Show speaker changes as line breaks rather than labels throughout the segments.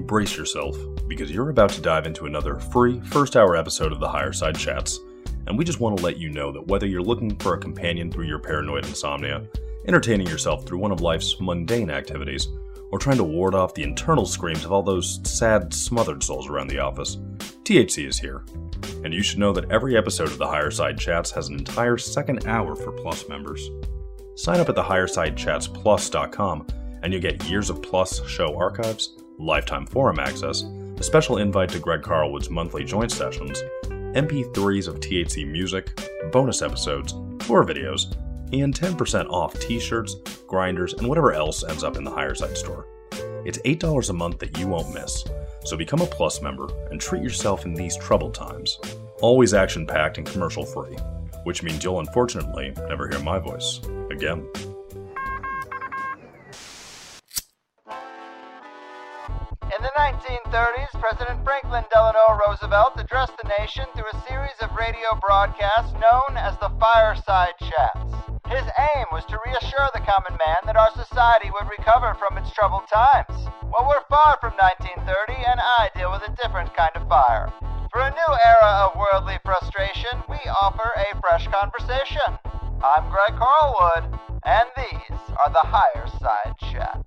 brace yourself, because you're about to dive into another free first-hour episode of the Higher Side Chats, and we just want to let you know that whether you're looking for a companion through your paranoid insomnia, entertaining yourself through one of life's mundane activities, or trying to ward off the internal screams of all those sad, smothered souls around the office, THC is here. And you should know that every episode of the Higher Side Chats has an entire second hour for Plus members. Sign up at thehighersidechatsplus.com and you'll get years of Plus show archives, lifetime forum access, a special invite to Greg Carlwood's monthly joint sessions, MP3s of THC music, bonus episodes, tour videos, and 10% off t-shirts, grinders, and whatever else ends up in the Higher Side store. It's $8 a month that you won't miss, so become a Plus member and treat yourself in these troubled times. Always action-packed and commercial-free, which means you'll unfortunately never hear my voice again.
In the 1930s, President Franklin Delano Roosevelt addressed the nation through a series of radio broadcasts known as the Fireside Chats. His aim was to reassure the common man that our society would recover from its troubled times. Well, we're far from 1930, and I deal with a different kind of fire. For a new era of worldly frustration, we offer a fresh conversation. I'm Greg Carlwood, and these are the Higher Side Chats.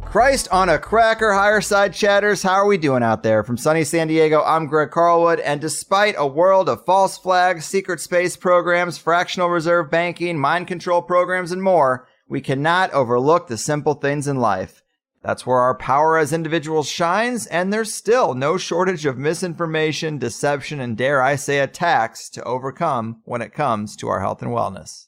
Christ on a cracker, Higher Side Chatters. How are we doing out there? From sunny San Diego, I'm Greg Carlwood, and despite a world of false flags, secret space programs, fractional reserve banking, mind control programs, and more, we cannot overlook the simple things in life. That's where our power as individuals shines, and there's still no shortage of misinformation, deception, and dare I say attacks to overcome when it comes to our health and wellness.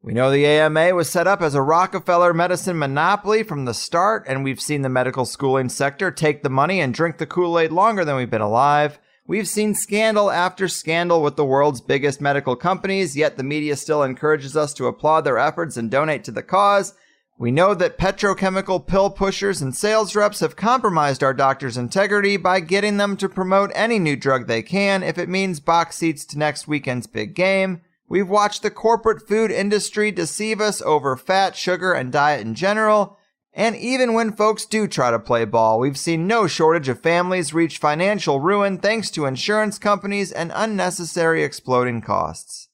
We know the AMA was set up as a Rockefeller medicine monopoly from the start, and we've seen the medical schooling sector take the money and drink the Kool-Aid longer than we've been alive. We've seen scandal after scandal with the world's biggest medical companies, yet the media still encourages us to applaud their efforts and donate to the cause. We know that petrochemical pill pushers and sales reps have compromised our doctors' integrity by getting them to promote any new drug they can if it means box seats to next weekend's big game. We've watched the corporate food industry deceive us over fat, sugar, and diet in general. And even when folks do try to play ball, we've seen no shortage of families reach financial ruin thanks to insurance companies and unnecessary exploding costs.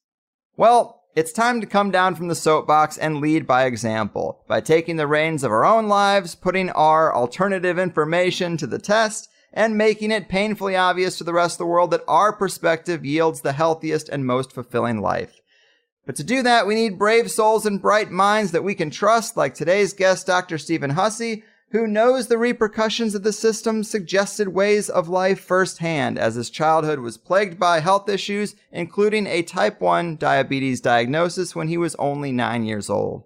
Well, it's time to come down from the soapbox and lead by example, by taking the reins of our own lives, putting our alternative information to the test, and making it painfully obvious to the rest of the world that our perspective yields the healthiest and most fulfilling life. But to do that, we need brave souls and bright minds that we can trust, like today's guest, Dr. Stephen Hussey, who knows the repercussions of the system's suggested ways of life firsthand, as his childhood was plagued by health issues, including a type 1 diabetes diagnosis when he was only 9 years old.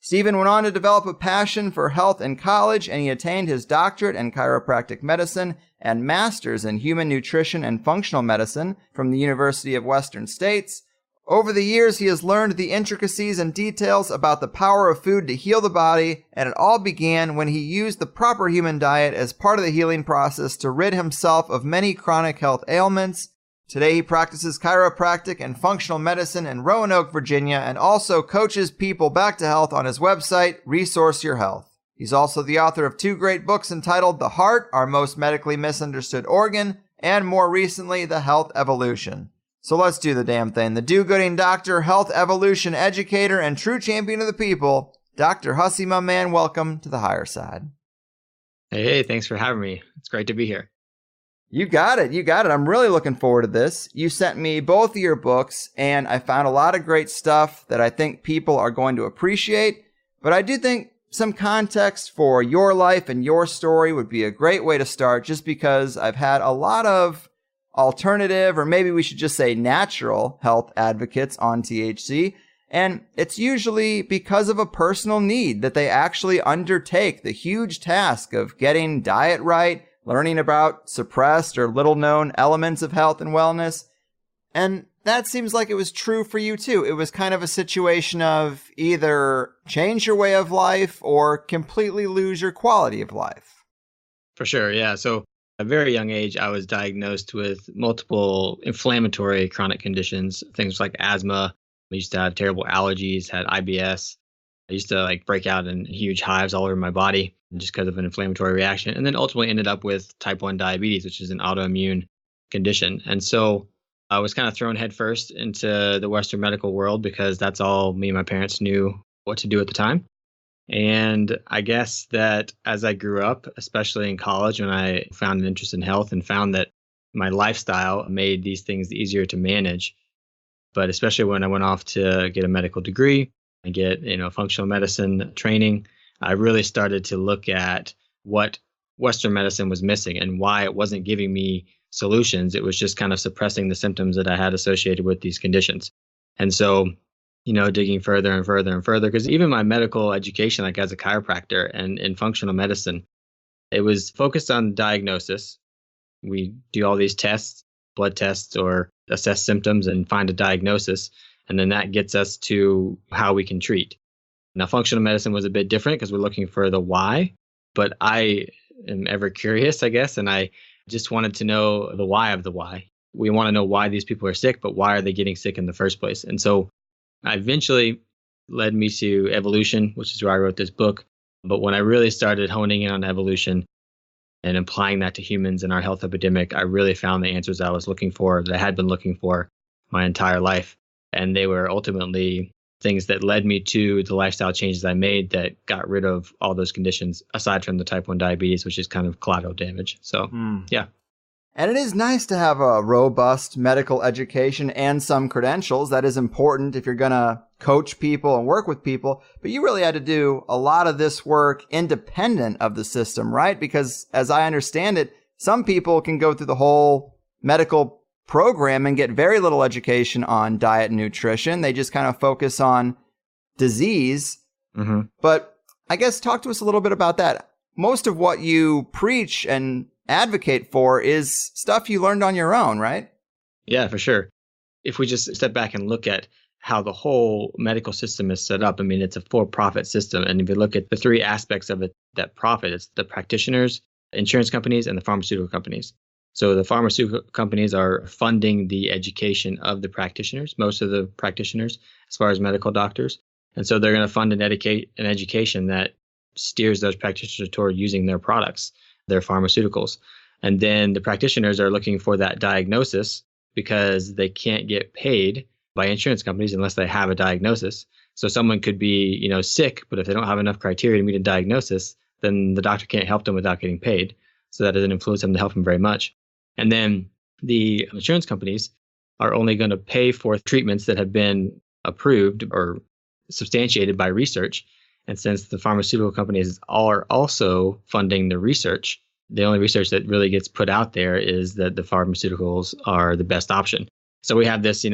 Stephen went on to develop a passion for health in college, and he attained his doctorate in chiropractic medicine and master's in human nutrition and functional medicine from the University of Western States. Over the years, he has learned the intricacies and details about the power of food to heal the body, and it all began when he used the proper human diet as part of the healing process to rid himself of many chronic health ailments. Today, he practices chiropractic and functional medicine in Roanoke, Virginia, and also coaches people back to health on his website, Resource Your Health. He's also the author of 2 great books entitled The Heart, Our Most Medically Misunderstood Organ, and more recently, The Health Evolution. So let's do the damn thing. The do-gooding doctor, health evolution educator, and true champion of the people, Dr. Hussey, my man, welcome to the Higher Side.
Hey, thanks for having me. It's great to be here.
You got it. I'm really looking forward to this. You sent me both of your books, and I found a lot of great stuff that I think people are going to appreciate. But I do think some context for your life and your story would be a great way to start, just because I've had a lot of alternative, or maybe we should just say natural health advocates on THC. And it's usually because of a personal need that they actually undertake the huge task of getting diet right, learning about suppressed or little-known elements of health and wellness. And that seems like it was true for you, too. It was kind of a situation of either change your way of life or completely lose your quality of life.
For sure, yeah. So at a very young age, I was diagnosed with multiple inflammatory chronic conditions, things like asthma. I used to have terrible allergies, had IBS. I used to like break out in huge hives all over my body just because of an inflammatory reaction. And then ultimately ended up with type 1 diabetes, which is an autoimmune condition. And so I was kind of thrown headfirst into the Western medical world because that's all me and my parents knew what to do at the time. And I guess that as I grew up, especially in college, when I found an interest in health and found that my lifestyle made these things easier to manage, but especially when I went off to get a medical degree and get, functional medicine training, I really started to look at what Western medicine was missing and why it wasn't giving me solutions. It was just kind of suppressing the symptoms that I had associated with these conditions. And so, digging further and further and further, because even my medical education, like as a chiropractor and in functional medicine, it was focused on diagnosis. We do all these tests, blood tests, or assess symptoms and find a diagnosis. And then that gets us to how we can treat. Now, functional medicine was a bit different because we're looking for the why, but I am ever curious, I guess, and I just wanted to know the why of the why. We want to know why these people are sick, but why are they getting sick in the first place? And so eventually led me to evolution, which is where I wrote this book. But when I really started honing in on evolution and applying that to humans and our health epidemic, I really found the answers I was looking for, that I had been looking for my entire life. And they were ultimately things that led me to the lifestyle changes I made that got rid of all those conditions, aside from the type 1 diabetes, which is kind of collateral damage. So, yeah.
And it is nice to have a robust medical education and some credentials. That is important if you're going to coach people and work with people. But you really had to do a lot of this work independent of the system, right? Because as I understand it, some people can go through the whole medical program and get very little education on diet and nutrition. They just kind of focus on disease. Mm-hmm. But I guess talk to us a little bit about that. Most of what you preach and advocate for is stuff you learned on your own, right?
Yeah, for sure. If we just step back and look at how the whole medical system is set up, I mean, it's a for-profit system. And if you look at the three aspects of it that profit, it's the practitioners, insurance companies, and the pharmaceutical companies. So the pharmaceutical companies are funding the education of the practitioners, most of the practitioners, as far as medical doctors. And so they're going to fund an education that steers those practitioners toward using their products, their pharmaceuticals. And then the practitioners are looking for that diagnosis because they can't get paid by insurance companies unless they have a diagnosis. So someone could be, sick, but if they don't have enough criteria to meet a diagnosis, then the doctor can't help them without getting paid. So that doesn't influence them to help them very much. And then the insurance companies are only going to pay for treatments that have been approved or substantiated by research. And since the pharmaceutical companies are also funding the research, the only research that really gets put out there is that the pharmaceuticals are the best option. So we have this,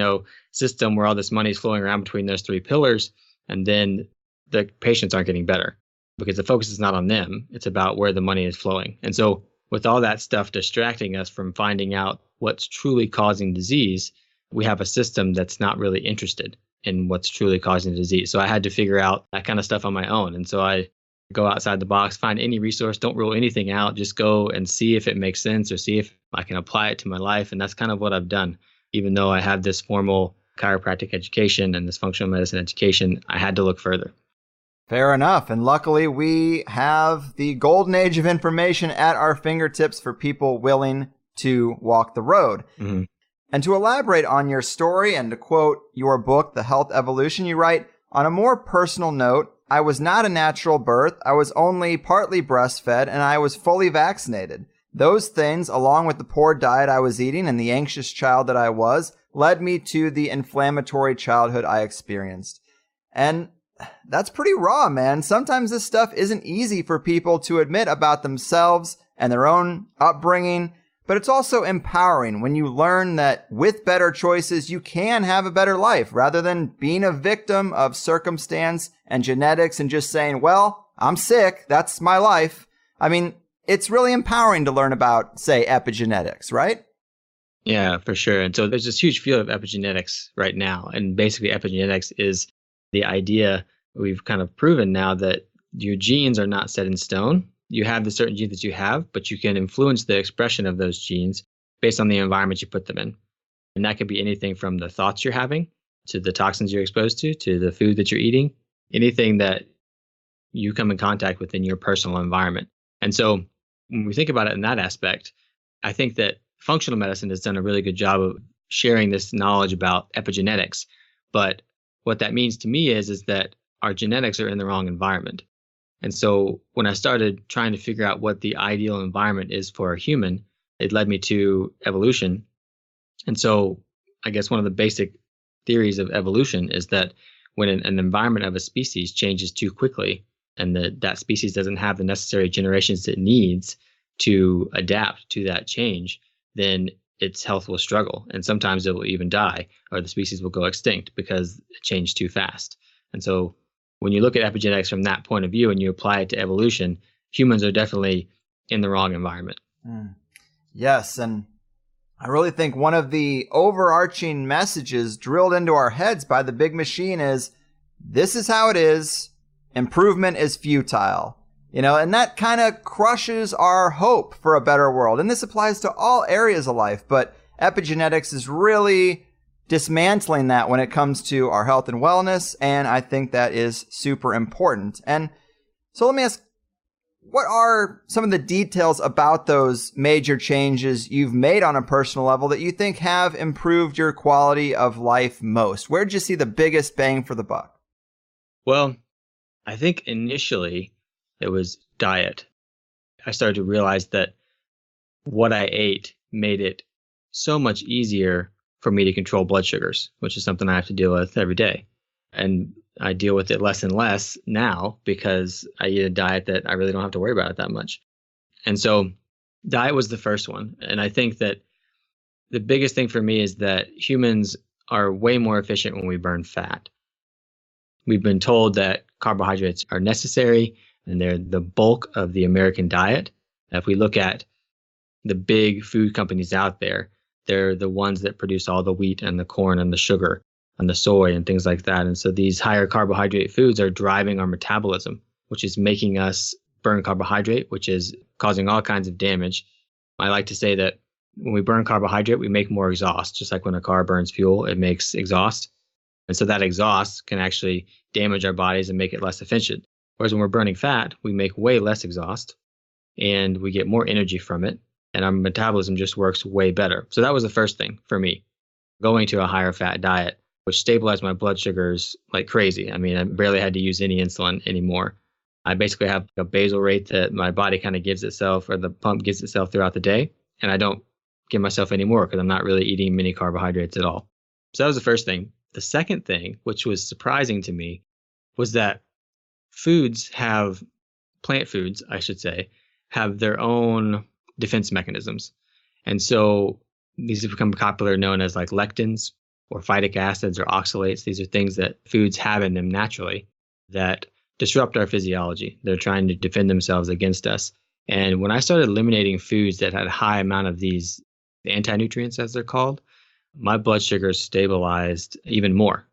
system where all this money is flowing around between those three pillars, and then the patients aren't getting better because the focus is not on them. It's about where the money is flowing. And so with all that stuff distracting us from finding out what's truly causing disease, we have a system that's not really interested in what's truly causing the disease. So I had to figure out that kind of stuff on my own. And so I go outside the box, find any resource, don't rule anything out, just go and see if it makes sense or see if I can apply it to my life. And that's kind of what I've done. Even though I have this formal chiropractic education and this functional medicine education, I had to look further.
Fair enough. And luckily, we have the golden age of information at our fingertips for people willing to walk the road. Mm-hmm. And to elaborate on your story and to quote your book, The Health Evolution, you write, on a more personal note, I was not a natural birth. I was only partly breastfed and I was fully vaccinated. Those things, along with the poor diet I was eating and the anxious child that I was, led me to the inflammatory childhood I experienced. And that's pretty raw, man. Sometimes this stuff isn't easy for people to admit about themselves and their own upbringing, but it's also empowering when you learn that with better choices, you can have a better life rather than being a victim of circumstance and genetics and just saying, well, I'm sick. That's my life. I mean, it's really empowering to learn about, say, epigenetics, right?
Yeah, for sure. And so there's this huge field of epigenetics right now. And basically epigenetics is the idea we've kind of proven now that your genes are not set in stone. You have the certain genes that you have, but you can influence the expression of those genes based on the environment you put them in. And that could be anything from the thoughts you're having to the toxins you're exposed to the food that you're eating. Anything that you come in contact with in your personal environment. And so when we think about it in that aspect, I think that functional medicine has done a really good job of sharing this knowledge about epigenetics. But what that means to me is that our genetics are in the wrong environment. And so when I started trying to figure out what the ideal environment is for a human, it led me to evolution. And so I guess one of the basic theories of evolution is that when an environment of a species changes too quickly and that species doesn't have the necessary generations it needs to adapt to that change, then its health will struggle. And sometimes it will even die, or the species will go extinct because it changed too fast. And so when you look at epigenetics from that point of view and you apply it to evolution, humans are definitely in the wrong environment.
Yes, and I really think one of the overarching messages drilled into our heads by the big machine is, this is how it is, improvement is futile. And that kind of crushes our hope for a better world. And this applies to all areas of life, but epigenetics is really dismantling that when it comes to our health and wellness, and I think that is super important. And so let me ask, what are some of the details about those major changes you've made on a personal level that you think have improved your quality of life most? Where did you see the biggest bang for the buck?
Well, I think initially it was diet. I started to realize that what I ate made it so much easier for me to control blood sugars, which is something I have to deal with every day. And I deal with it less and less now because I eat a diet that I really don't have to worry about it that much. And so diet was the first one. And I think that the biggest thing for me is that humans are way more efficient when we burn fat. We've been told that carbohydrates are necessary and they're the bulk of the American diet. If we look at the big food companies out there, they're the ones that produce all the wheat and the corn and the sugar and the soy and things like that. And so these higher carbohydrate foods are driving our metabolism, which is making us burn carbohydrate, which is causing all kinds of damage. I like to say that when we burn carbohydrate, we make more exhaust. Just like when a car burns fuel, it makes exhaust. And so that exhaust can actually damage our bodies and make it less efficient. Whereas when we're burning fat, we make way less exhaust and we get more energy from it. And our metabolism just works way better. So that was the first thing for me, going to a higher fat diet, which stabilized my blood sugars like crazy. I mean, I barely had to use any insulin anymore. I basically have a basal rate that my body kind of gives itself, or the pump gives itself throughout the day. And I don't give myself any more because I'm not really eating many carbohydrates at all. So that was the first thing. The second thing, which was surprising to me, was that plant foods, I should say, have their own defense mechanisms. And so these have become popular, known as like lectins or phytic acids or oxalates. These are things that foods have in them naturally that disrupt our physiology. They're trying to defend themselves against us. And when I started eliminating foods that had a high amount of these anti-nutrients, as they're called, my blood sugars stabilized even more.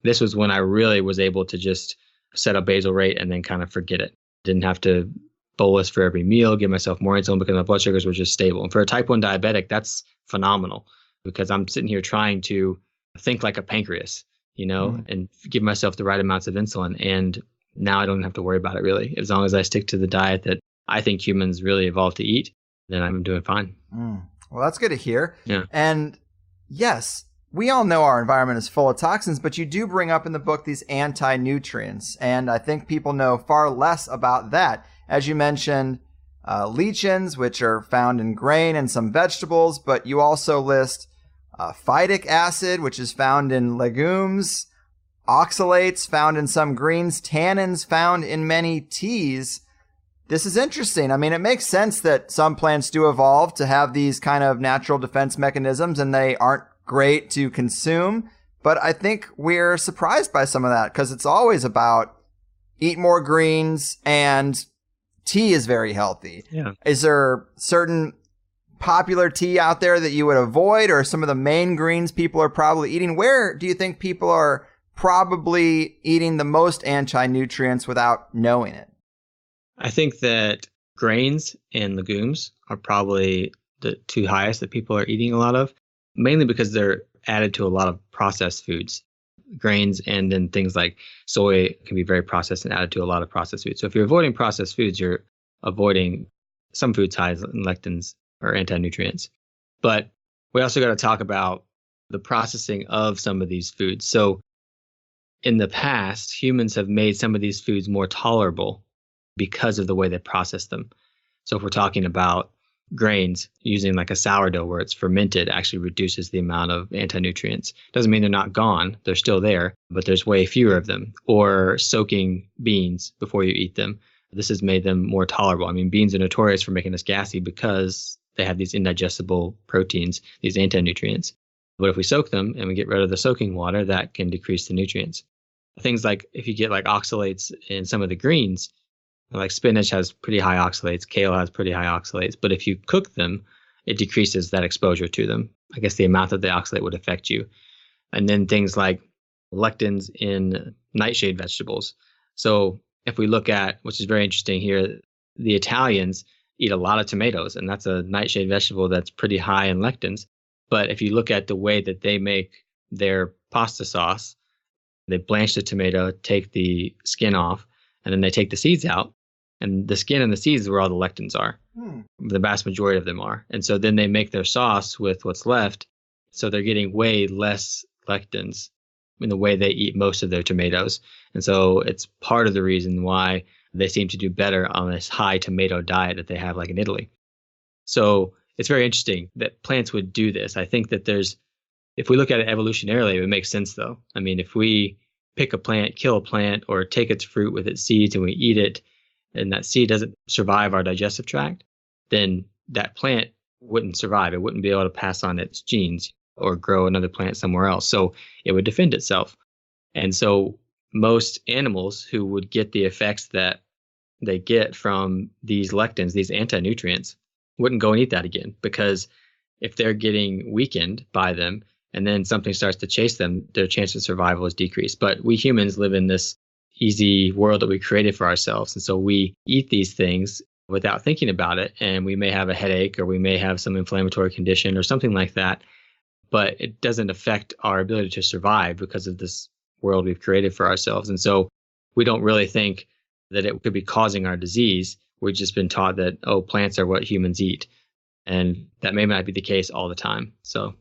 This was when I really was able to just set a basal rate and then kind of forget it. Didn't have to bolus for every meal, give myself more insulin because my blood sugars were just stable. And for a type 1 diabetic, that's phenomenal because I'm sitting here trying to think like a pancreas, and give myself the right amounts of insulin. And now I don't have to worry about it really. As long as I stick to the diet that I think humans really evolved to eat, then I'm doing fine.
Well, that's good to hear.
Yeah.
And yes, we all know our environment is full of toxins, but you do bring up in the book these anti-nutrients. And I think people know far less about that. As you mentioned, lectins, which are found in grain and some vegetables, but you also list phytic acid, which is found in legumes, oxalates found in some greens, tannins found in many teas. This is interesting. I mean, it makes sense that some plants do evolve to have these kind of natural defense mechanisms and they aren't great to consume. But I think we're surprised by some of that because it's always about eat more greens and tea is very healthy.
Yeah.
Is there certain popular tea out there that you would avoid, or some of the main greens people are probably eating? Where do you think people are probably eating the most anti-nutrients without knowing it?
I think that grains and legumes are probably the two highest that people are eating a lot of, mainly because they're added to a lot of processed foods. grains, and then things like soy can be very processed and added to a lot of processed foods. So if you're avoiding processed foods, you're avoiding some foods high in lectins or anti-nutrients. But we also got to talk about the processing of some of these foods. So in the past, humans have made some of these foods more tolerable because of the way they process them. So if we're talking about grains, using like a sourdough where it's fermented actually reduces the amount of anti-nutrients. Doesn't mean they're not gone. They're still there, but there's way fewer of them. Or soaking beans before you eat them. This has made them more tolerable. I mean, beans are notorious for making us gassy because they have these indigestible proteins, these anti-nutrients. But if we soak them and we get rid of the soaking water, that can decrease the nutrients. Things like if you get like oxalates in some of the greens, like spinach has pretty high oxalates, kale has pretty high oxalates, but if you cook them, it decreases that exposure to them. I guess the amount of the oxalate would affect you. And then things like lectins in nightshade vegetables. So if we look at, which is very interesting here, the Italians eat a lot of tomatoes, and that's a nightshade vegetable that's pretty high in lectins. But if you look at the way that they make their pasta sauce, they blanch the tomato, take the skin off, and then they take the seeds out. And the skin and the seeds is where all the lectins are. The vast majority of them are. And so then they make their sauce with what's left. So they're getting way less lectins in the way they eat most of their tomatoes. And so it's part of the reason why they seem to do better on this high tomato diet that they have like in Italy. So it's very interesting that plants would do this. I think that if we look at it evolutionarily, it makes sense though. I mean, if we pick a plant, kill a plant, or take its fruit with its seeds and we eat it, and that seed doesn't survive our digestive tract, then that plant wouldn't survive. It wouldn't be able to pass on its genes or grow another plant somewhere else. So it would defend itself. And so most animals who would get the effects that they get from these lectins, these anti-nutrients, wouldn't go and eat that again, because if they're getting weakened by them and then something starts to chase them, their chance of survival is decreased. But we humans live in this easy world that we created for ourselves. And so we eat these things without thinking about it. And we may have a headache, or we may have some inflammatory condition or something like that. But it doesn't affect our ability to survive because of this world we've created for ourselves. And so we don't really think that it could be causing our disease. We've just been taught that, oh, plants are what humans eat. And that may not be the case all the time. So,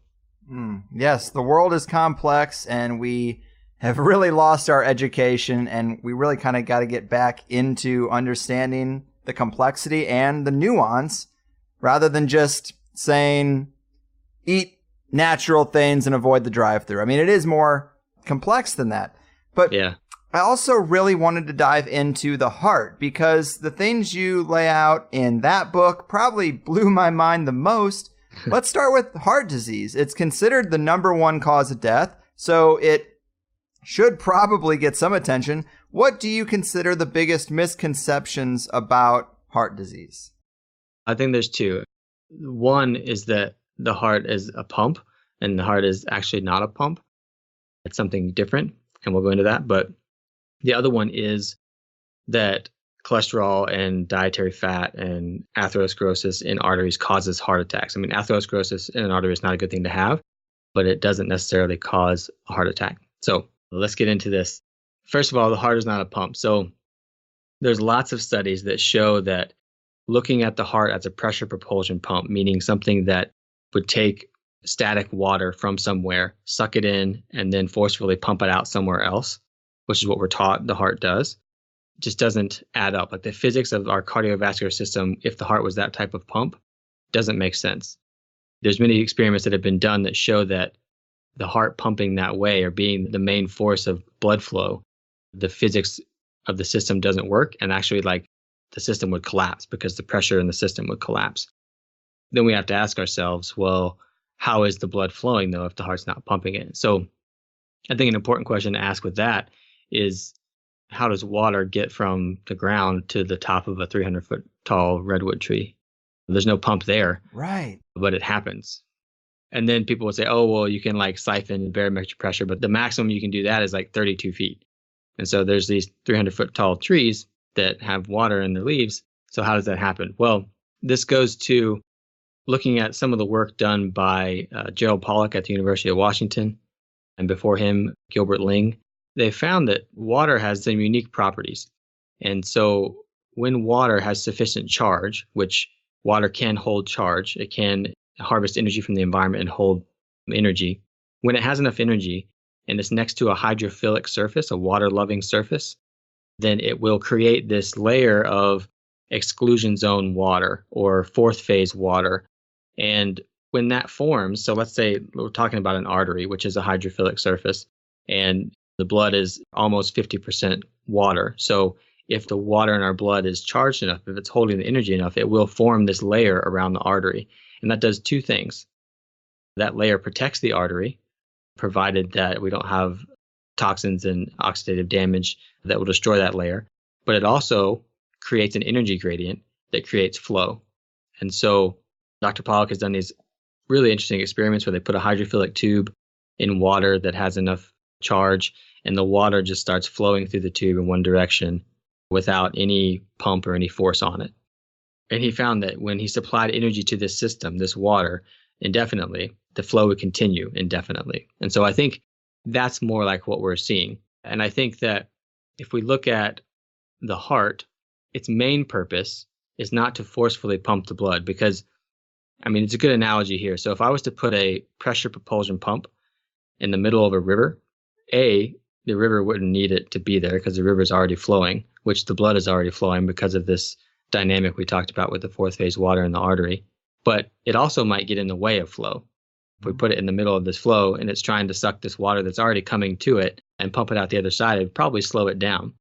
yes, the world is complex, and we have really lost our education, and we really kind of got to get back into understanding the complexity and the nuance rather than just saying eat natural things and avoid the drive-through. I mean, it is more complex than that. But yeah. I also really wanted to dive into the heart, because the things you lay out in that book probably blew my mind the most. Let's start with heart disease. It's considered the #1 cause of death, so it should probably get some attention. What do you consider the biggest misconceptions about heart disease?
I think there's two. One is that the heart is a pump, and the heart is actually not a pump. It's something different, and we'll go into that. But the other one is that cholesterol and dietary fat and atherosclerosis in arteries causes heart attacks. I mean, atherosclerosis in an artery is not a good thing to have, but it doesn't necessarily cause a heart attack. So let's get into this. First of all, the heart is not a pump. So there's lots of studies that show that looking at the heart as a pressure propulsion pump, meaning something that would take static water from somewhere, suck it in, and then forcefully pump it out somewhere else, which is what we're taught the heart does, just doesn't add up. Like the physics of our cardiovascular system, if the heart was that type of pump, doesn't make sense. There's many experiments that have been done that show that the heart pumping that way, or being the main force of blood flow, the physics of the system doesn't work, and actually like the system would collapse because the pressure in the system would collapse. Then we have to ask ourselves, well, how is the blood flowing though if the heart's not pumping it? So I think an important question to ask with that is, how does water get from the ground to the top of a 300-foot tall redwood tree? There's no pump there.
Right.
But it happens. And then people would say, oh, well, you can like siphon barometric pressure, but the maximum you can do that is like 32 feet. And so there's these 300-foot tall trees that have water in their leaves. So how does that happen? Well, this goes to looking at some of the work done by Gerald Pollack at the University of Washington. and before him, Gilbert Ling, they found that water has some unique properties. And so when water has sufficient charge, which water can hold charge, it can harvest energy from the environment and hold energy. When it has enough energy and it's next to a hydrophilic surface, a water-loving surface, then it will create this layer of exclusion zone water or fourth phase water. And when that forms, so let's say we're talking about an artery, which is a hydrophilic surface, and the blood is almost 50% water. So if the water in our blood is charged enough, if it's holding the energy enough, it will form this layer around the artery. And that does two things. That layer protects the artery, provided that we don't have toxins and oxidative damage that will destroy that layer. But it also creates an energy gradient that creates flow. And so Dr. Pollack has done these really interesting experiments where they put a hydrophilic tube in water that has enough charge, and the water just starts flowing through the tube in one direction without any pump or any force on it. And he found that when he supplied energy to this system, this water, indefinitely, the flow would continue indefinitely. And so I think that's more like what we're seeing. And I think that if we look at the heart, its main purpose is not to forcefully pump the blood because, I mean, it's a good analogy here. So if I was to put a pressure propulsion pump in the middle of a river, the river wouldn't need it to be there because the river is already flowing, which the blood is already flowing because of this dynamic we talked about with the fourth phase water in the artery. But it also might get in the way of flow. If we put it in the middle of this flow and it's trying to suck this water that's already coming to it and pump it out the other side, it would probably slow it down.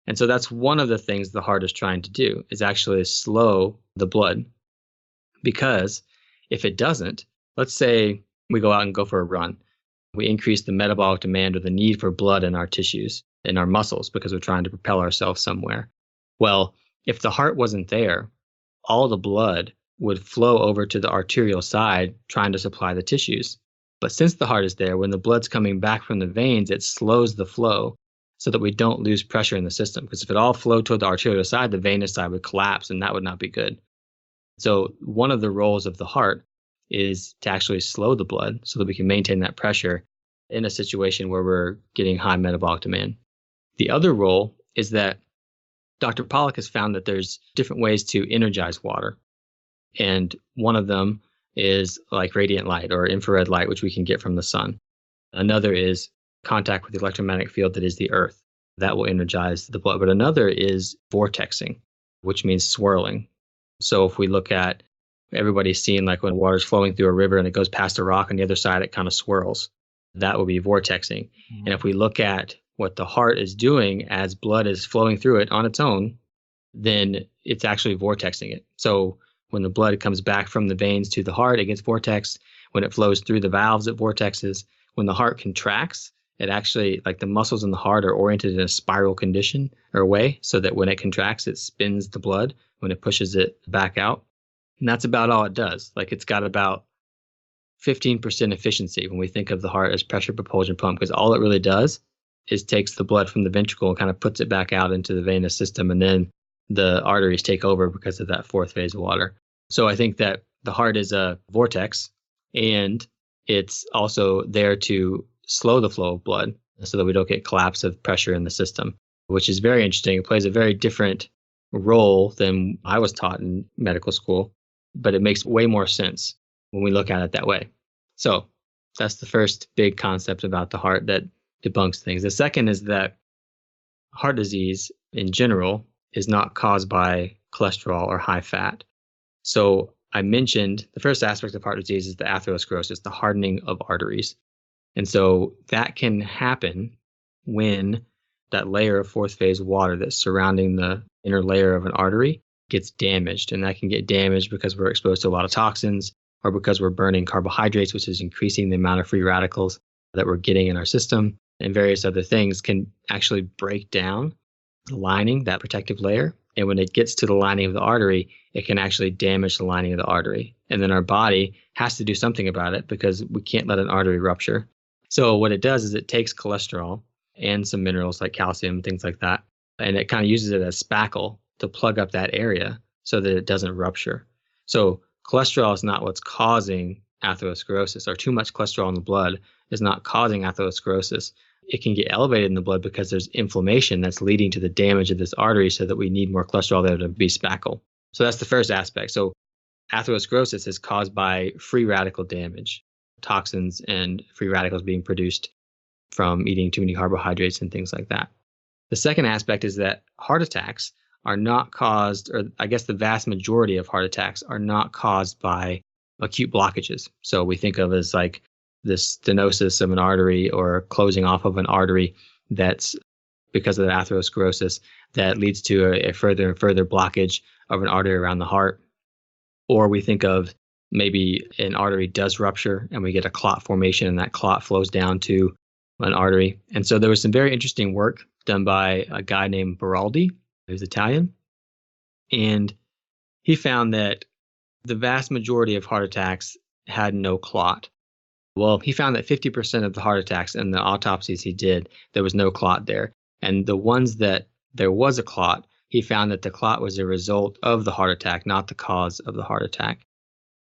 And so that's one of the things the heart is trying to do, is actually slow the blood. Because if it doesn't, let's say we go out and go for a run. We increase the metabolic demand or the need for blood in our tissues, in our muscles, because we're trying to propel ourselves somewhere. Well, if the heart wasn't there, all the blood would flow over to the arterial side trying to supply the tissues. But since the heart is there, when the blood's coming back from the veins, it slows the flow so that we don't lose pressure in the system. Because if it all flowed toward the arterial side, the venous side would collapse, and that would not be good. So one of the roles of the heart is to actually slow the blood so that we can maintain that pressure in a situation where we're getting high metabolic demand. The other role is that Dr. Pollack has found that there's different ways to energize water. And one of them is like radiant light or infrared light, which we can get from the sun. Another is contact with the electromagnetic field that is the earth. That will energize the blood. But another is vortexing, which means swirling. So if we look at, everybody's seen like when water's flowing through a river and it goes past a rock on the other side, it kind of swirls. That would be vortexing. Mm-hmm. And if we look at what the heart is doing as blood is flowing through it on its own, then it's actually vortexing it. So when the blood comes back from the veins to the heart, it gets vortexed. When it flows through the valves, it vortexes. When the heart contracts, it actually, like the muscles in the heart are oriented in a spiral condition or way, so that when it contracts, it spins the blood when it pushes it back out. And that's about all it does. Like it's got about 15% efficiency when we think of the heart as pressure propulsion pump, because all it really does is takes the blood from the ventricle and kind of puts it back out into the venous system, and then the arteries take over because of that fourth phase water. So I think that the heart is a vortex, and it's also there to slow the flow of blood so that we don't get collapse of pressure in the system, which is very interesting. It plays a very different role than I was taught in medical school, but it makes way more sense when we look at it that way. So that's the first big concept about the heart that debunks things. The second is that heart disease in general is not caused by cholesterol or high fat. So I mentioned the first aspect of heart disease is the atherosclerosis, the hardening of arteries. And so that can happen when that layer of fourth phase water that's surrounding the inner layer of an artery gets damaged. And that can get damaged because we're exposed to a lot of toxins, or because we're burning carbohydrates, which is increasing the amount of free radicals that we're getting in our system, and various other things can actually break down the lining, that protective layer. And when it gets to the lining of the artery, it can actually damage the lining of the artery. And then our body has to do something about it because we can't let an artery rupture. So what it does is it takes cholesterol and some minerals like calcium, things like that, and it kind of uses it as spackle to plug up that area so that it doesn't rupture. So cholesterol is not what's causing atherosclerosis, or too much cholesterol in the blood is not causing atherosclerosis. It can get elevated in the blood because there's inflammation that's leading to the damage of this artery, so that we need more cholesterol there to be spackle. So that's the first aspect. So atherosclerosis is caused by free radical damage, toxins and free radicals being produced from eating too many carbohydrates and things like that. The second aspect is that heart attacks are not caused, or I guess the vast majority of heart attacks are not caused by acute blockages. So we think of as like this stenosis of an artery or closing off of an artery that's because of the atherosclerosis that leads to a further and further blockage of an artery around the heart. Or we think of maybe an artery does rupture and we get a clot formation, and that clot flows down to an artery. And so there was some very interesting work done by a guy named Beraldi, who's Italian. And he found that the vast majority of heart attacks had no clot. Well, he found that 50% of the heart attacks in the autopsies he did, there was no clot there. And the ones that there was a clot, he found that the clot was a result of the heart attack, not the cause of the heart attack.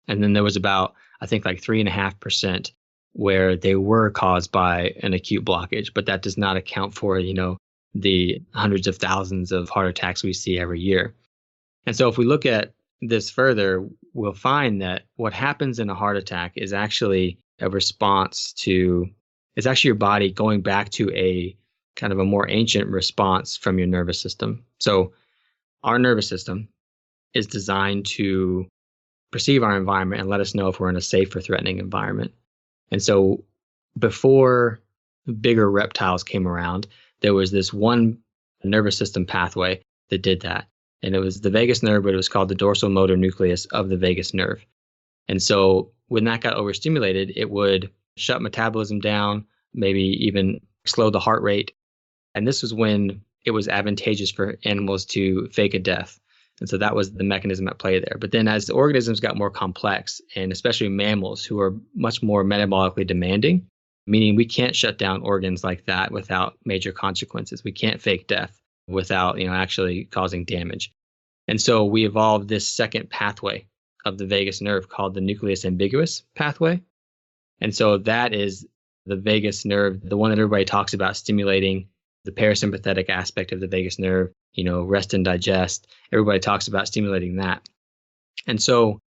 And then there was about, I think, like 3.5% where they were caused by an acute blockage, but that does not account for, the hundreds of thousands of heart attacks we see every year. And so if we look at this further, we'll find that what happens in a heart attack is actually a response to, it's actually your body going back to a kind of a more ancient response from your nervous system. So our nervous system is designed to perceive our environment and let us know if we're in a safe or threatening environment. And so before bigger reptiles came around, there was this one nervous system pathway that did that. And it was the vagus nerve, but it was called the dorsal motor nucleus of the vagus nerve. And so when that got overstimulated, it would shut metabolism down, maybe even slow the heart rate. And this was when it was advantageous for animals to fake a death. And so that was the mechanism at play there. But then as the organisms got more complex, and especially mammals who are much more metabolically demanding, meaning we can't shut down organs like that without major consequences. We can't fake death without, actually causing damage. And so we evolved this second pathway of the vagus nerve called the Nucleus ambiguous pathway. And so that is the vagus nerve, the one that everybody talks about stimulating the parasympathetic aspect of the vagus nerve, rest and digest. Everybody talks about stimulating that. And so,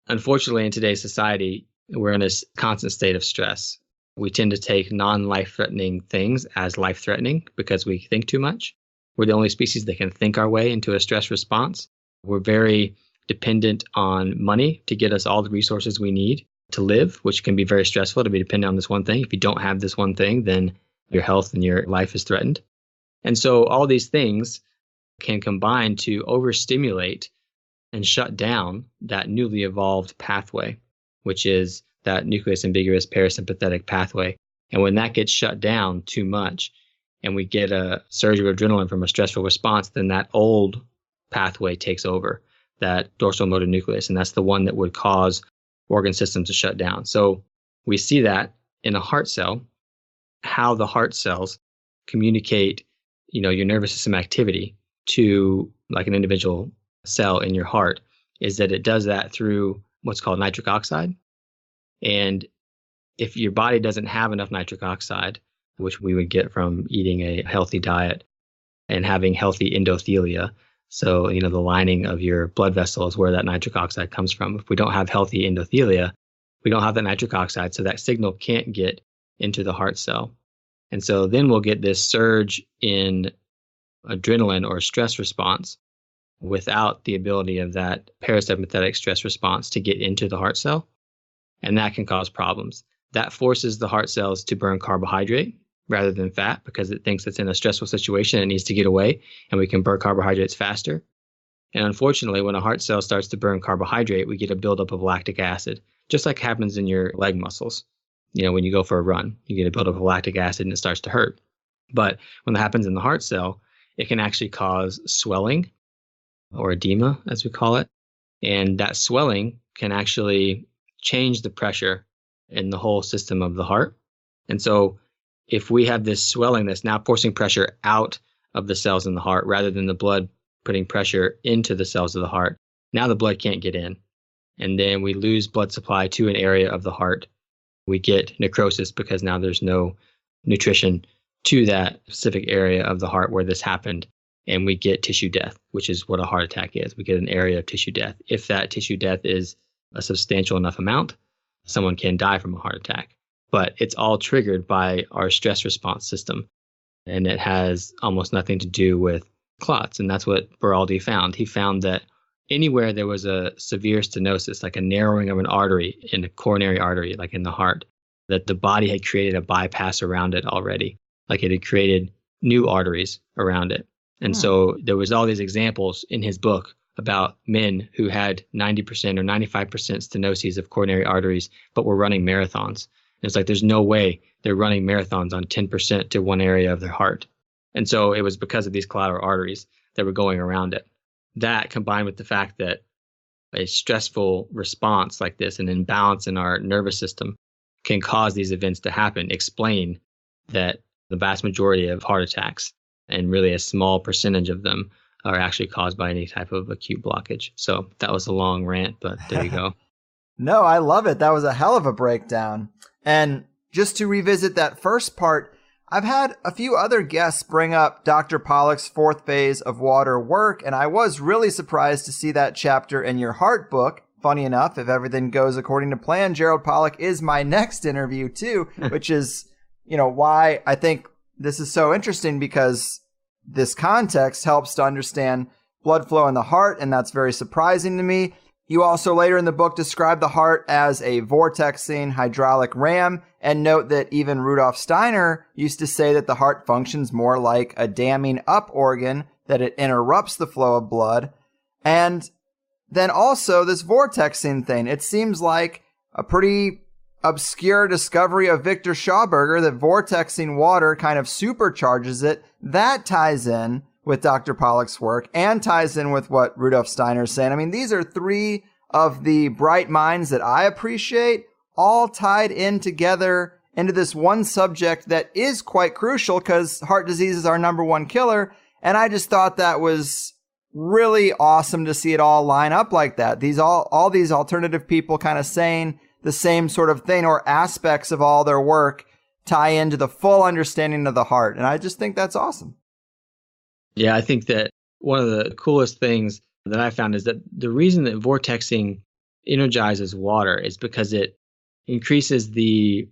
unfortunately, in today's society, we're in this constant state of stress. We tend to take non-life-threatening things as life-threatening because we think too much. We're the only species that can think our way into a stress response. We're very dependent on money to get us all the resources we need to live, which can be very stressful to be dependent on this one thing. If you don't have this one thing, then your health and your life is threatened. And so all these things can combine to overstimulate and shut down that newly evolved pathway, which is that nucleus ambiguous parasympathetic pathway. And when that gets shut down too much and we get a surge of adrenaline from a stressful response, then that old pathway takes over, that dorsal motor nucleus. And that's the one that would cause organ systems to shut down. So we see that in a heart cell, how the heart cells communicate, your nervous system activity to like an individual cell in your heart, is that it does that through what's called nitric oxide. And if your body doesn't have enough nitric oxide, which we would get from eating a healthy diet and having healthy endothelia, so, the lining of your blood vessel is where that nitric oxide comes from. If we don't have healthy endothelia, we don't have that nitric oxide, so that signal can't get into the heart cell. And so then we'll get this surge in adrenaline or stress response without the ability of that parasympathetic stress response to get into the heart cell. And that can cause problems. That forces the heart cells to burn carbohydrate rather than fat because it thinks it's in a stressful situation and needs to get away, and we can burn carbohydrates faster. And unfortunately, when a heart cell starts to burn carbohydrate, we get a buildup of lactic acid, just like happens in your leg muscles. When you go for a run, you get a buildup of lactic acid and it starts to hurt. But when that happens in the heart cell, it can actually cause swelling or edema, as we call it. And that swelling can actually change the pressure in the whole system of the heart. And so if we have this swelling that's now forcing pressure out of the cells in the heart rather than the blood putting pressure into the cells of the heart, now the blood can't get in. and then we lose blood supply to an area of the heart. We get necrosis because now there's no nutrition to that specific area of the heart where this happened. And we get tissue death, which is what a heart attack is. We get an area of tissue death. If that tissue death is a substantial enough amount, someone can die from a heart attack. But it's all triggered by our stress response system. And it has almost nothing to do with clots. And that's what Beraldi found. He found that anywhere there was a severe stenosis, like a narrowing of an artery in a coronary artery, like in the heart, that the body had created a bypass around it already, like it had created new arteries around it. And so there was all these examples in his book about men who had 90% or 95% stenoses of coronary arteries, but were running marathons. And it's like, there's no way they're running marathons on 10% to one area of their heart. And so it was because of these collateral arteries that were going around it. That combined with the fact that a stressful response like this, an imbalance in our nervous system, can cause these events to happen, explain that the vast majority of heart attacks, and really a small percentage of them, are actually caused by any type of acute blockage. So that was a long rant, but there you go.
No, I love it. That was a hell of a breakdown. And just to revisit that first part, I've had a few other guests bring up Dr. Pollack's 4th phase of water work, and I was really surprised to see that chapter in your heart book. Funny enough, if everything goes according to plan, Gerald Pollack is my next interview too, which is, why I think this is so interesting, because this context helps to understand blood flow in the heart, and that's very surprising to me. You also later in the book describe the heart as a vortexing hydraulic ram, and note that even Rudolf Steiner used to say that the heart functions more like a damming up organ, that it interrupts the flow of blood. And then also this vortexing thing. It seems like a pretty obscure discovery of Victor Schauberger that vortexing water kind of supercharges it. That ties in with Dr. Pollack's work and ties in with what Rudolf Steiner is saying. I mean, these are three of the bright minds that I appreciate, all tied in together into this one subject that is quite crucial, because heart disease is our number one killer. And I just thought that was really awesome to see it all line up like that. All these alternative people kind of saying the same sort of thing, or aspects of all their work tie into the full understanding of the heart. And I just think that's awesome.
Yeah, I think that one of the coolest things that I found is that the reason that vortexing energizes water is because it increases the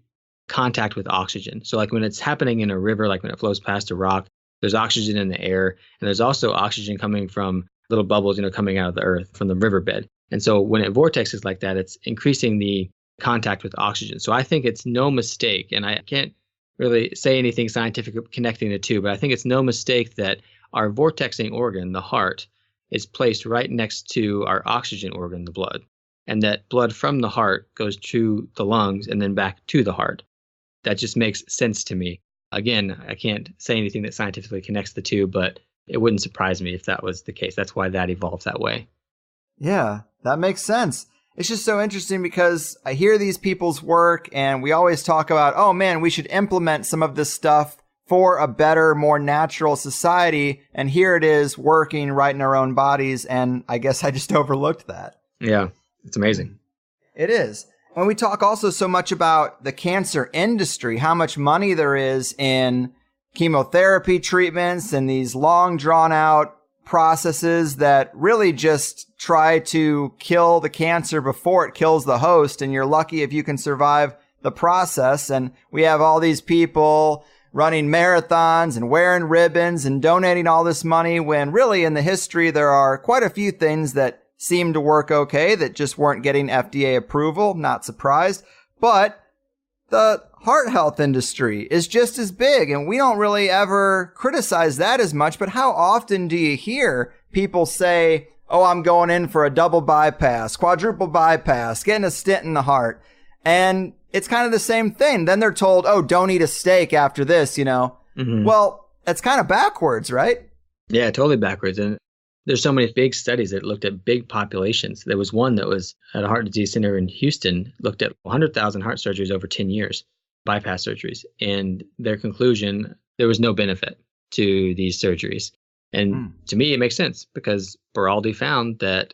contact with oxygen. So like when it's happening in a river, like when it flows past a rock, there's oxygen in the air, and there's also oxygen coming from little bubbles, coming out of the earth from the riverbed. And so when it vortexes like that, it's increasing the contact with oxygen. So I think it's no mistake, and I can't really say anything scientific connecting the two, but I think it's no mistake that our vortexing organ, the heart, is placed right next to our oxygen organ, the blood, and that blood from the heart goes to the lungs and then back to the heart. That just makes sense to me. Again, I can't say anything that scientifically connects the two, but it wouldn't surprise me if that was the case. That's why that evolved that way.
Yeah, that makes sense. It's just so interesting because I hear these people's work, and we always talk about, oh man, we should implement some of this stuff for a better, more natural society. And here it is working right in our own bodies. And I guess I just overlooked that.
Yeah, it's amazing.
It is. When we talk also so much about the cancer industry, how much money there is in chemotherapy treatments and these long drawn out processes that really just try to kill the cancer before it kills the host. And you're lucky if you can survive the process. And we have all these people running marathons and wearing ribbons and donating all this money, when really in the history there are quite a few things that seem to work okay that just weren't getting FDA approval. Not surprised. But the heart health industry is just as big, and we don't really ever criticize that as much. But how often do you hear people say, oh, I'm going in for a double bypass, quadruple bypass, getting a stent in the heart? And it's kind of the same thing. Then they're told, oh, don't eat a steak after this,
Mm-hmm.
Well, that's kind of backwards, right?
Yeah, totally backwards. And there's so many big studies that looked at big populations. There was one that was at a heart disease center in Houston, looked at 100,000 heart surgeries over 10 years, bypass surgeries. And their conclusion, there was no benefit to these surgeries. And to me, it makes sense, because Beraldi found that,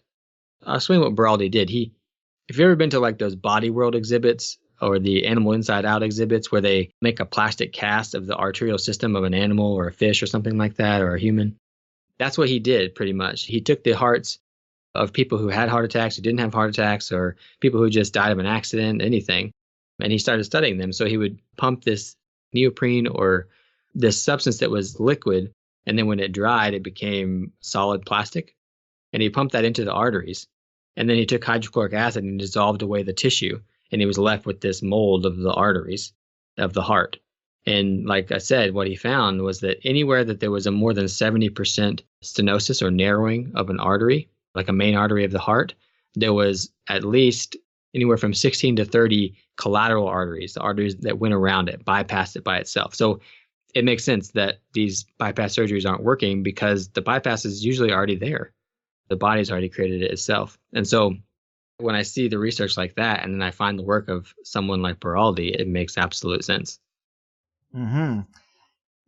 I'll explain what Beraldi did. He if you've ever been to like those Body World exhibits or the Animal Inside Out exhibits where they make a plastic cast of the arterial system of an animal or a fish or something like that, or a human, that's what he did pretty much. He took the hearts of people who had heart attacks, who didn't have heart attacks, or people who just died of an accident, anything, and he started studying them. So he would pump this neoprene or this substance that was liquid, and then when it dried, it became solid plastic, and he pumped that into the arteries. And then he took hydrochloric acid and dissolved away the tissue, and he was left with this mold of the arteries of the heart. And like I said, what he found was that anywhere that there was a more than 70% stenosis or narrowing of an artery, like a main artery of the heart, there was at least anywhere from 16 to 30 collateral arteries, the arteries that went around it, bypassed it by itself. So it makes sense that these bypass surgeries aren't working because the bypass is usually already there. The body's already created it itself. And so when I see the research like that, and then I find the work of someone like Beraldi, it makes absolute sense.
Mm-hmm.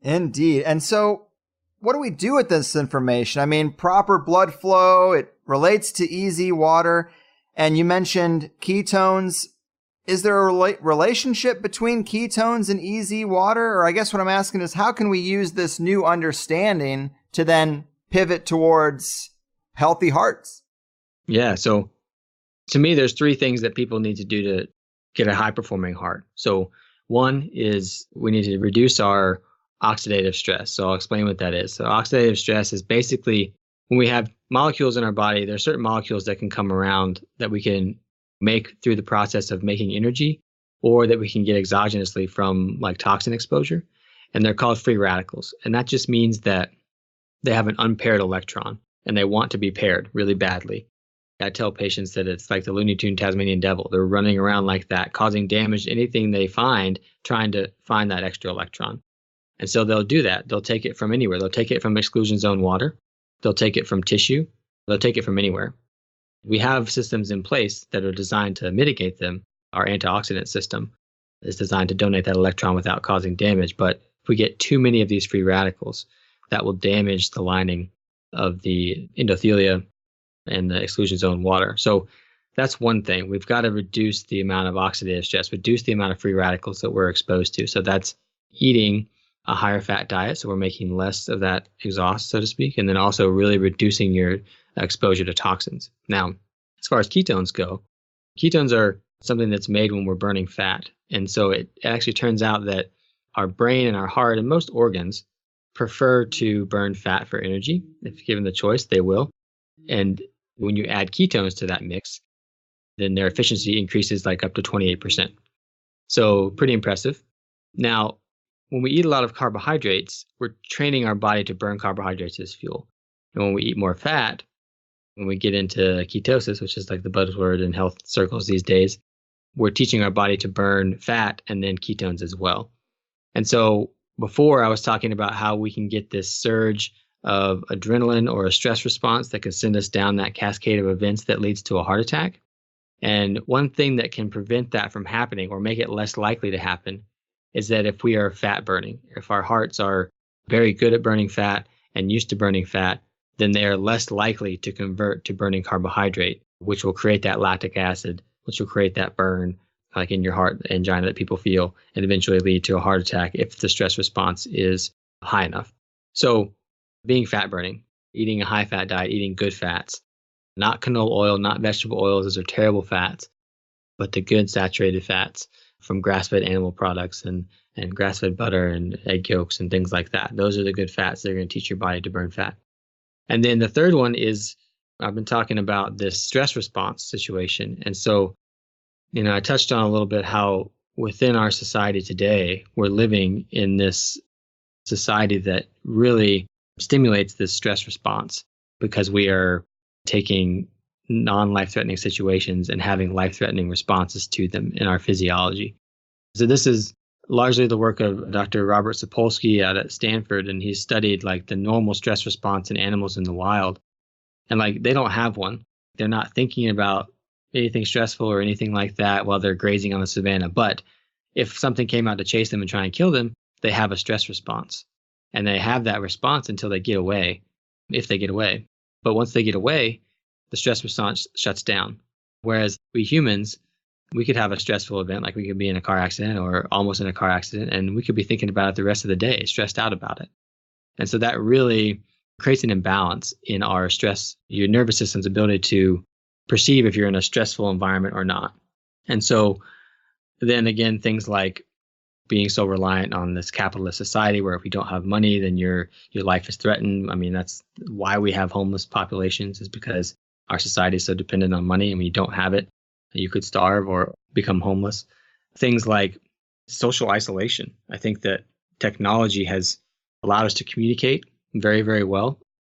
Indeed. And so what do we do with this information? I mean, proper blood flow, it relates to easy water. And you mentioned ketones. Is there a relationship between ketones and easy water? Or I guess what I'm asking is, how can we use this new understanding to then pivot towards healthy hearts?
Yeah. So to me, there's three things that people need to do to get a high-performing heart. So one is we need to reduce our oxidative stress. So I'll explain what that is. So oxidative stress is basically when we have molecules in our body, there are certain molecules that can come around that we can make through the process of making energy, or that we can get exogenously from like toxin exposure. And they're called free radicals. And that just means that they have an unpaired electron and they want to be paired really badly. I tell patients that it's like the Looney Tune Tasmanian devil. They're running around like that, causing damage to anything they find, trying to find that extra electron. And so they'll do that. They'll take it from anywhere. They'll take it from exclusion zone water. They'll take it from tissue. They'll take it from anywhere. We have systems in place that are designed to mitigate them. Our antioxidant system is designed to donate that electron without causing damage. But if we get too many of these free radicals, that will damage the lining of the endothelia and the exclusion zone water. So that's one thing. We've got to reduce the amount of oxidative stress, reduce the amount of free radicals that we're exposed to. So that's eating a higher fat diet. So we're making less of that exhaust, so to speak, and then also really reducing your exposure to toxins. Now, as far as ketones go, ketones are something that's made when we're burning fat. And so it actually turns out that our brain and our heart and most organs prefer to burn fat for energy. If given the choice, they will. And when you add ketones to that mix, then their efficiency increases like up to 28%. So pretty impressive. Now, when we eat a lot of carbohydrates, we're training our body to burn carbohydrates as fuel. And when we eat more fat, when we get into ketosis, which is like the buzzword in health circles these days, we're teaching our body to burn fat and then ketones as well. And so before I was talking about how we can get this surge of adrenaline or a stress response that can send us down that cascade of events that leads to a heart attack. And one thing that can prevent that from happening or make it less likely to happen is that if we are fat burning, if our hearts are very good at burning fat and used to burning fat, then they are less likely to convert to burning carbohydrate, which will create that lactic acid, which will create that burn, like in your heart, the angina that people feel, and eventually lead to a heart attack if the stress response is high enough. So being fat burning, eating a high fat diet, eating good fats, not canola oil, not vegetable oils, those are terrible fats, but the good saturated fats from grass-fed animal products and grass-fed butter and egg yolks and things like that. Those are the good fats that are going to teach your body to burn fat. And then the third one is, I've been talking about this stress response situation. And so, I touched on a little bit how within our society today, we're living in this society that really stimulates this stress response because we are taking non-life-threatening situations and having life-threatening responses to them in our physiology. So this is largely the work of Dr. Robert Sapolsky out at Stanford, and he's studied like the normal stress response in animals in the wild. And like they don't have one. They're not thinking about anything stressful or anything like that while they're grazing on the savannah. But if something came out to chase them and try and kill them, they have a stress response. And they have that response until they get away, if they get away. But once they get away, the stress response shuts down. Whereas we humans, we could have a stressful event, like we could be in a car accident or almost in a car accident, and we could be thinking about it the rest of the day, stressed out about it. And so that really creates an imbalance in our stress, your nervous system's ability to perceive if you're in a stressful environment or not. And so then again, things like being so reliant on this capitalist society where if you don't have money, then your life is threatened. I mean, that's why we have homeless populations, is because our society is so dependent on money. And when you don't have it, you could starve or become homeless. Things like social isolation. I think that technology has allowed us to communicate very, very well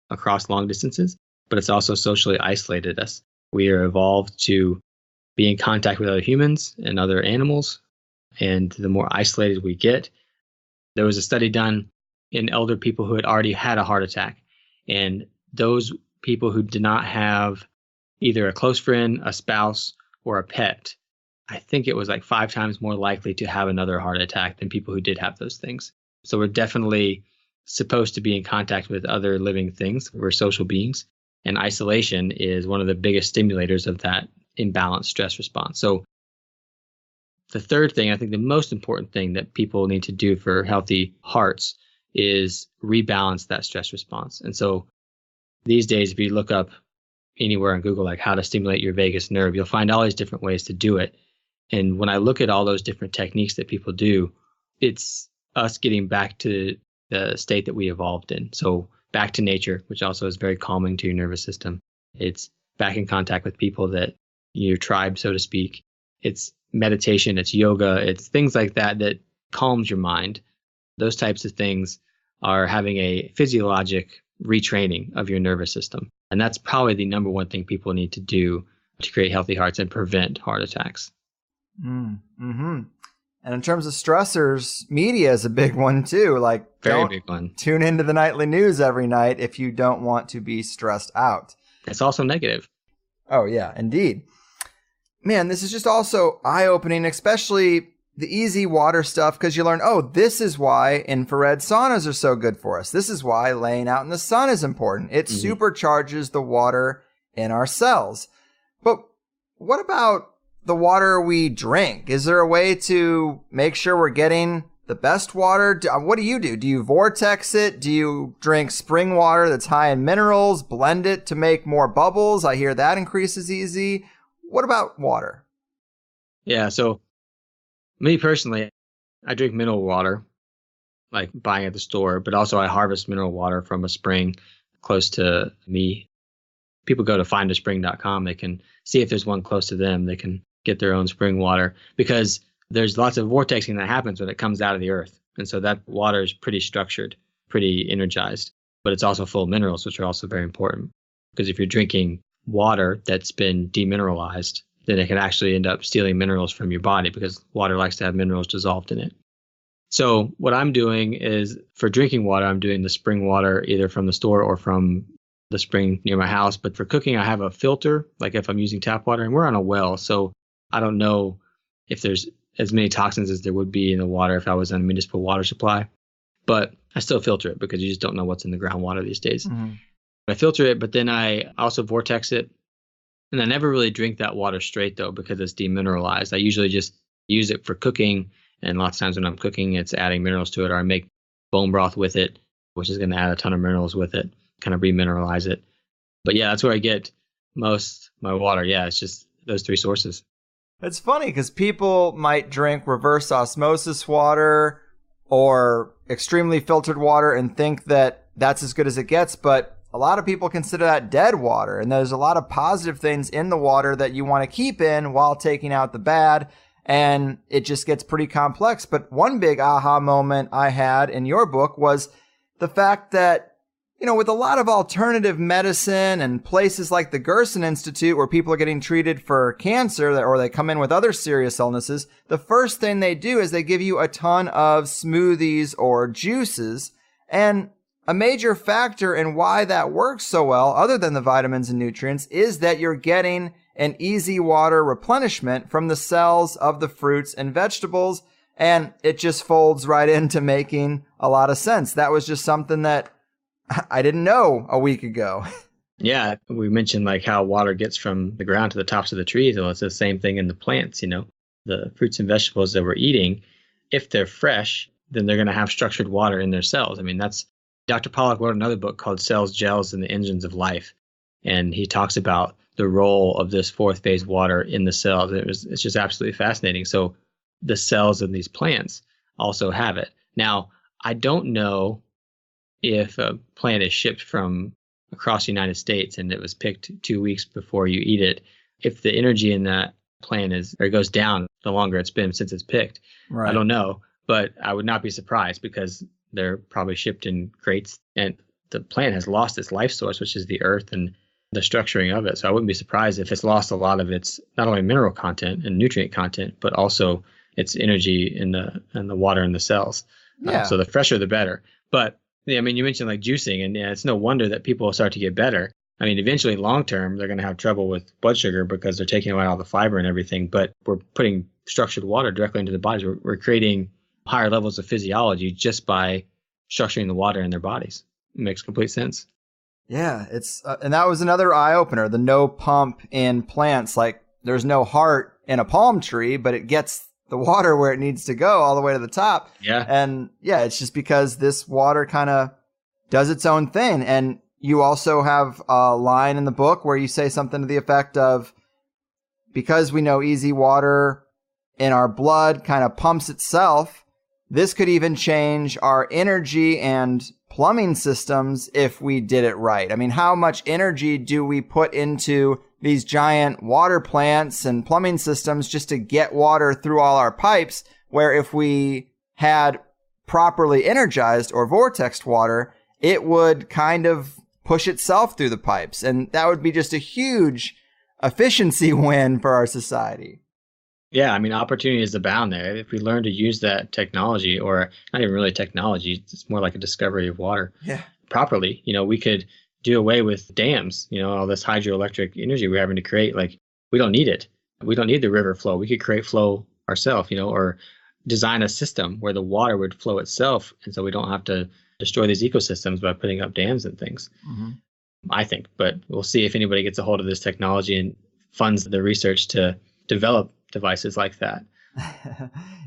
across long distances, but it's also socially isolated us. We are evolved to be in contact with other humans and other animals. And the more isolated we get, there was a study done in elder people who had already had a heart attack. And those people who did not have either a close friend, a spouse, or a pet, I think it was like 5 times more likely to have another heart attack than people who did have those things. So we're definitely supposed to be in contact with other living things. We're social beings. And isolation is one of the biggest stimulators of that imbalanced stress response. So the third thing, I think the most important thing that people need to do for healthy hearts is rebalance that stress response. And so these days, if you look up anywhere on Google, like how to stimulate your vagus nerve, you'll find all these different ways to do it. And when I look at all those different techniques that people do, it's us getting back to the state that we evolved in. So back to nature, which also is very calming to your nervous system. It's back in contact with people that your tribe, so to speak. It's meditation, it's yoga, it's things like that that calms your mind. Those types of things are having a physiologic retraining of your nervous system. And that's probably the number one thing people need to do to create healthy hearts and prevent heart attacks.
Mm-hmm. And in terms of stressors, media is a big one too. Like,
very big one.
Tune into the nightly news every night if you don't want to be stressed out.
It's also negative.
Oh, yeah, indeed. Man, this is just also eye-opening, especially the easy water stuff, because you learn, oh, this is why infrared saunas are so good for us. This is why laying out in the sun is important. It supercharges the water in our cells. But what about the water we drink? Is there a way to make sure we're getting the best water? What do? Do you vortex it? Do you drink spring water that's high in minerals, blend it to make more bubbles? I hear that increases easy. What about water?
Yeah, so me personally, I drink mineral water, like buying at the store, but also I harvest mineral water from a spring close to me. People go to findaspring.com. They can see if there's one close to them. They can get their own spring water, because there's lots of vortexing that happens when it comes out of the earth. And so that water is pretty structured, pretty energized, but it's also full of minerals, which are also very important. Because if you're drinking water that's been demineralized, then it can actually end up stealing minerals from your body, because water likes to have minerals dissolved in it. So what I'm doing is, for drinking water, I'm doing the spring water either from the store or from the spring near my house. But for cooking, I have a filter, like if I'm using tap water, and we're on a well. So I don't know if there's as many toxins as there would be in the water if I was on a municipal water supply. But I still filter it, because you just don't know what's in the groundwater these days. Mm-hmm. I filter it, but then I also vortex it. And I never really drink that water straight, though, because it's demineralized. I usually just use it for cooking. And lots of times when I'm cooking, it's adding minerals to it, or I make bone broth with it, which is going to add a ton of minerals with it, kind of remineralize it. But yeah, that's where I get most my water. Yeah, it's just those 3 sources.
It's funny because people might drink reverse osmosis water or extremely filtered water and think that that's as good as it gets, but a lot of people consider that dead water, and there's a lot of positive things in the water that you want to keep in while taking out the bad, and it just gets pretty complex. But one big aha moment I had in your book was the fact that, you know, with a lot of alternative medicine and places like the Gerson Institute where people are getting treated for cancer, or they come in with other serious illnesses, the first thing they do is they give you a ton of smoothies or juices. And a major factor in why that works so well, other than the vitamins and nutrients, is that you're getting an easy water replenishment from the cells of the fruits and vegetables. And it just folds right into making a lot of sense. That was just something that I didn't know a week ago.
Yeah, we mentioned like how water gets from the ground to the tops of the trees. Well, it's the same thing in the plants, the fruits and vegetables that we're eating. If they're fresh, then they're going to have structured water in their cells. I mean, that's Dr. Pollack wrote another book called Cells, Gels, and the Engines of Life. And he talks about the role of this fourth phase water in the cells. It's just absolutely fascinating. So the cells of these plants also have it. Now, I don't know if a plant is shipped from across the United States and it was picked 2 weeks before you eat it, if the energy in that plant goes down the longer it's been since it's picked. Right. I don't know, but I would not be surprised because they're probably shipped in crates and the plant has lost its life source, which is the earth and the structuring of it. So I wouldn't be surprised if it's lost a lot of its not only mineral content and nutrient content, but also its energy in the water in the cells.
Yeah.
So the fresher, the better. But yeah, I mean, you mentioned like juicing, and it's no wonder that people will start to get better. I mean, eventually, long term, they're going to have trouble with blood sugar because they're taking away all the fiber and everything. But we're putting structured water directly into the bodies. We're creating higher levels of physiology just by structuring the water in their bodies. It makes complete sense.
Yeah, it's and that was another eye opener. The no pump in plants, like there's no heart in a palm tree, but it gets the water where it needs to go all the way to the top.
Yeah.
And yeah, it's just because this water kind of does its own thing. And you also have a line in the book where you say something to the effect of, because we know easy water in our blood kind of pumps itself, this could even change our energy and plumbing systems if we did it right. I mean, how much energy do we put into these giant water plants and plumbing systems just to get water through all our pipes, where if we had properly energized or vortexed water, it would kind of push itself through the pipes. And that would be just a huge efficiency win for our society.
Yeah, I mean, opportunities abound there. If we learn to use that technology, or not even really technology, it's more like a discovery of water properly, we could do away with dams, all this hydroelectric energy we're having to create. Like, we don't need it. We don't need the river flow. We could create flow ourselves, or design a system where the water would flow itself. And so we don't have to destroy these ecosystems by putting up dams and things, I think. But we'll see if anybody gets a hold of this technology and funds the research to develop devices like that.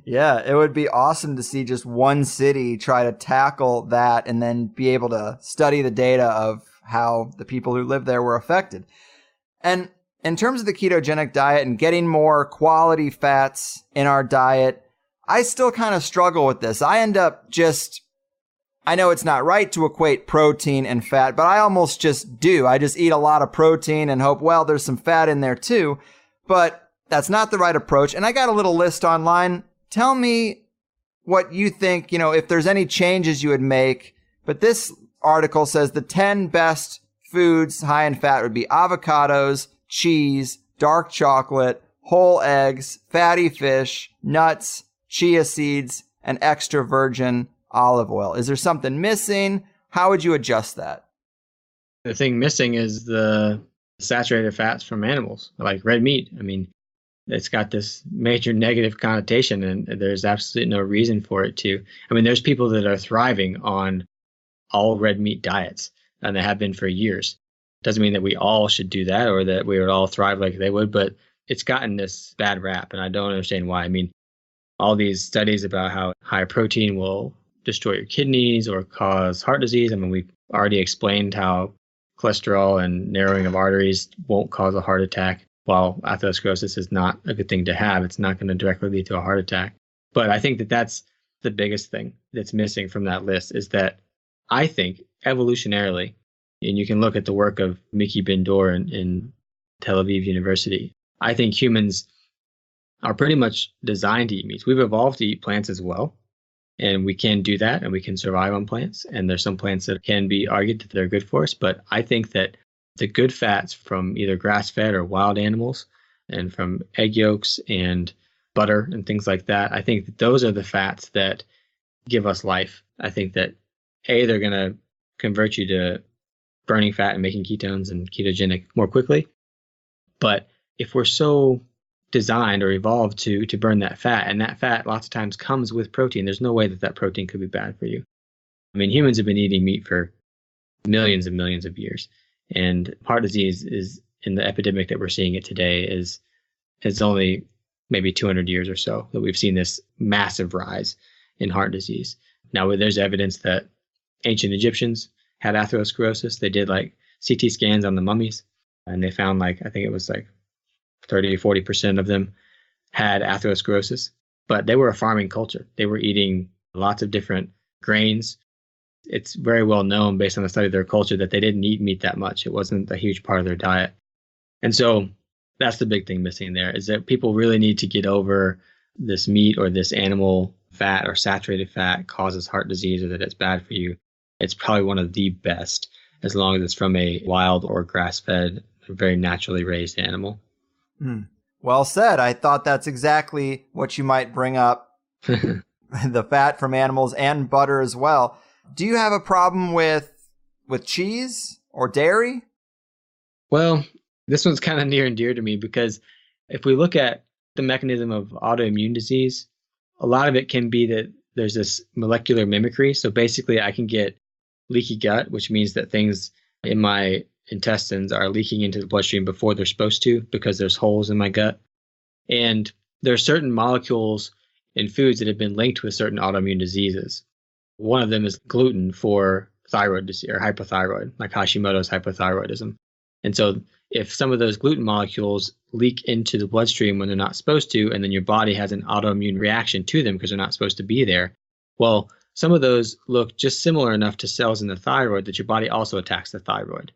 Yeah, it would be awesome to see just one city try to tackle that and then be able to study the data of how the people who live there were affected. And in terms of the ketogenic diet and getting more quality fats in our diet, I still kind of struggle with this. I end up I know it's not right to equate protein and fat, but I almost just do. I just eat a lot of protein and hope, well, there's some fat in there too. But that's not the right approach. And I got a little list online. Tell me what you think, if there's any changes you would make. But this article says the 10 best foods high in fat would be avocados, cheese, dark chocolate, whole eggs, fatty fish, nuts, chia seeds, and extra virgin olive oil. Is there something missing? How would you adjust that?
The thing missing is the saturated fats from animals, like red meat. I mean, it's got this major negative connotation, and there's absolutely no reason for it to. I mean, there's people that are thriving on all red meat diets, and they have been for years. Doesn't mean that we all should do that or that we would all thrive like they would, but it's gotten this bad rap, and I don't understand why. I mean, all these studies about how high protein will destroy your kidneys or cause heart disease. I mean, we've already explained how cholesterol and narrowing of arteries won't cause a heart attack. While atherosclerosis is not a good thing to have, it's not going to directly lead to a heart attack. But I think that that's the biggest thing that's missing from that list, is that I think evolutionarily, and you can look at the work of Miki Ben-Dor in Tel Aviv University, I think humans are pretty much designed to eat meats. We've evolved to eat plants as well, and we can do that, and we can survive on plants. And there's some plants that can be argued that they're good for us, but I think that the good fats from either grass-fed or wild animals and from egg yolks and butter and things like that, I think that those are the fats that give us life. I think that, A, they're going to convert you to burning fat and making ketones and ketogenic more quickly. But if we're so designed or evolved to burn that fat, and that fat lots of times comes with protein, there's no way that that protein could be bad for you. I mean, humans have been eating meat for millions and millions of years. And heart disease is, in the epidemic that we're seeing it today, is only maybe 200 years or so that we've seen this massive rise in heart disease. Now, there's evidence that ancient Egyptians had atherosclerosis. They did like CT scans on the mummies, and they found I think it was 30 or 40% of them had atherosclerosis. But they were a farming culture. They were eating lots of different grains. It's very well known based on the study of their culture that they didn't eat meat that much. It wasn't a huge part of their diet. And so that's the big thing missing there, is that people really need to get over this meat or this animal fat or saturated fat causes heart disease, or that it's bad for you. It's probably one of the best, as long as it's from a wild or grass-fed, very naturally raised animal.
Well said. I thought that's exactly what you might bring up. The fat from animals and butter as well. Do you have a problem with cheese or dairy?
Well, this one's kind of near and dear to me, because if we look at the mechanism of autoimmune disease, a lot of it can be that there's this molecular mimicry. So basically I can get leaky gut, which means that things in my intestines are leaking into the bloodstream before they're supposed to, because there's holes in my gut. And there are certain molecules in foods that have been linked with certain autoimmune diseases. One of them is gluten for thyroid disease or hypothyroid, like Hashimoto's hypothyroidism. And so if some of those gluten molecules leak into the bloodstream when they're not supposed to, and then your body has an autoimmune reaction to them because they're not supposed to be there, well, some of those look just similar enough to cells in the thyroid that your body also attacks the thyroid.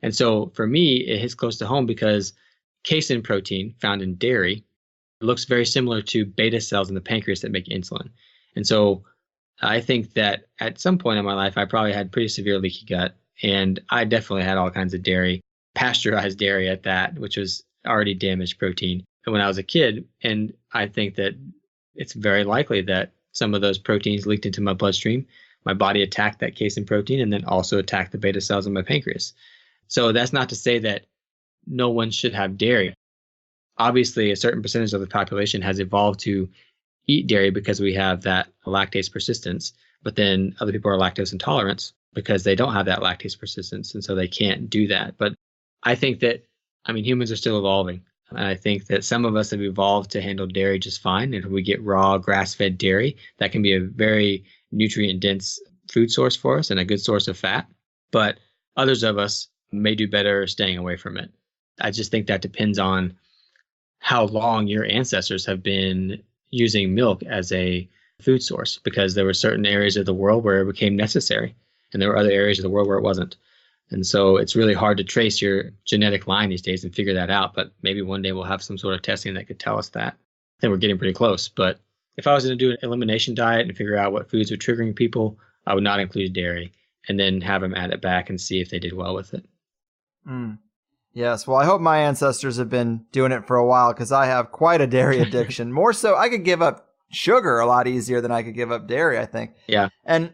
And so for me, it hits close to home because casein protein found in dairy looks very similar to beta cells in the pancreas that make insulin. And so I think that at some point in my life, I probably had pretty severe leaky gut, and I definitely had all kinds of dairy, pasteurized dairy at that, which was already damaged protein when I was a kid. And I think that it's very likely that some of those proteins leaked into my bloodstream. My body attacked that casein protein and then also attacked the beta cells in my pancreas. So that's not to say that no one should have dairy. Obviously, a certain percentage of the population has evolved to eat dairy because we have that lactase persistence, but then other people are lactose intolerant because they don't have that lactase persistence, and so they can't do that. But I think that, humans are still evolving. And I think that some of us have evolved to handle dairy just fine. And if we get raw grass-fed dairy, that can be a very nutrient-dense food source for us and a good source of fat. But others of us may do better staying away from it. I just think that depends on how long your ancestors have been using milk as a food source, because there were certain areas of the world where it became necessary, and there were other areas of the world where it wasn't. And so it's really hard to trace your genetic line these days and figure that out. But maybe one day we'll have some sort of testing that could tell us that. I think we're getting pretty close. But if I was going to do an elimination diet and figure out what foods are triggering people, I would not include dairy, and then have them add it back and see if they did well with it.
Yes. Well, I hope my ancestors have been doing it for a while, because I have quite a dairy addiction. More so, I could give up sugar a lot easier than I could give up dairy, I think.
Yeah.
And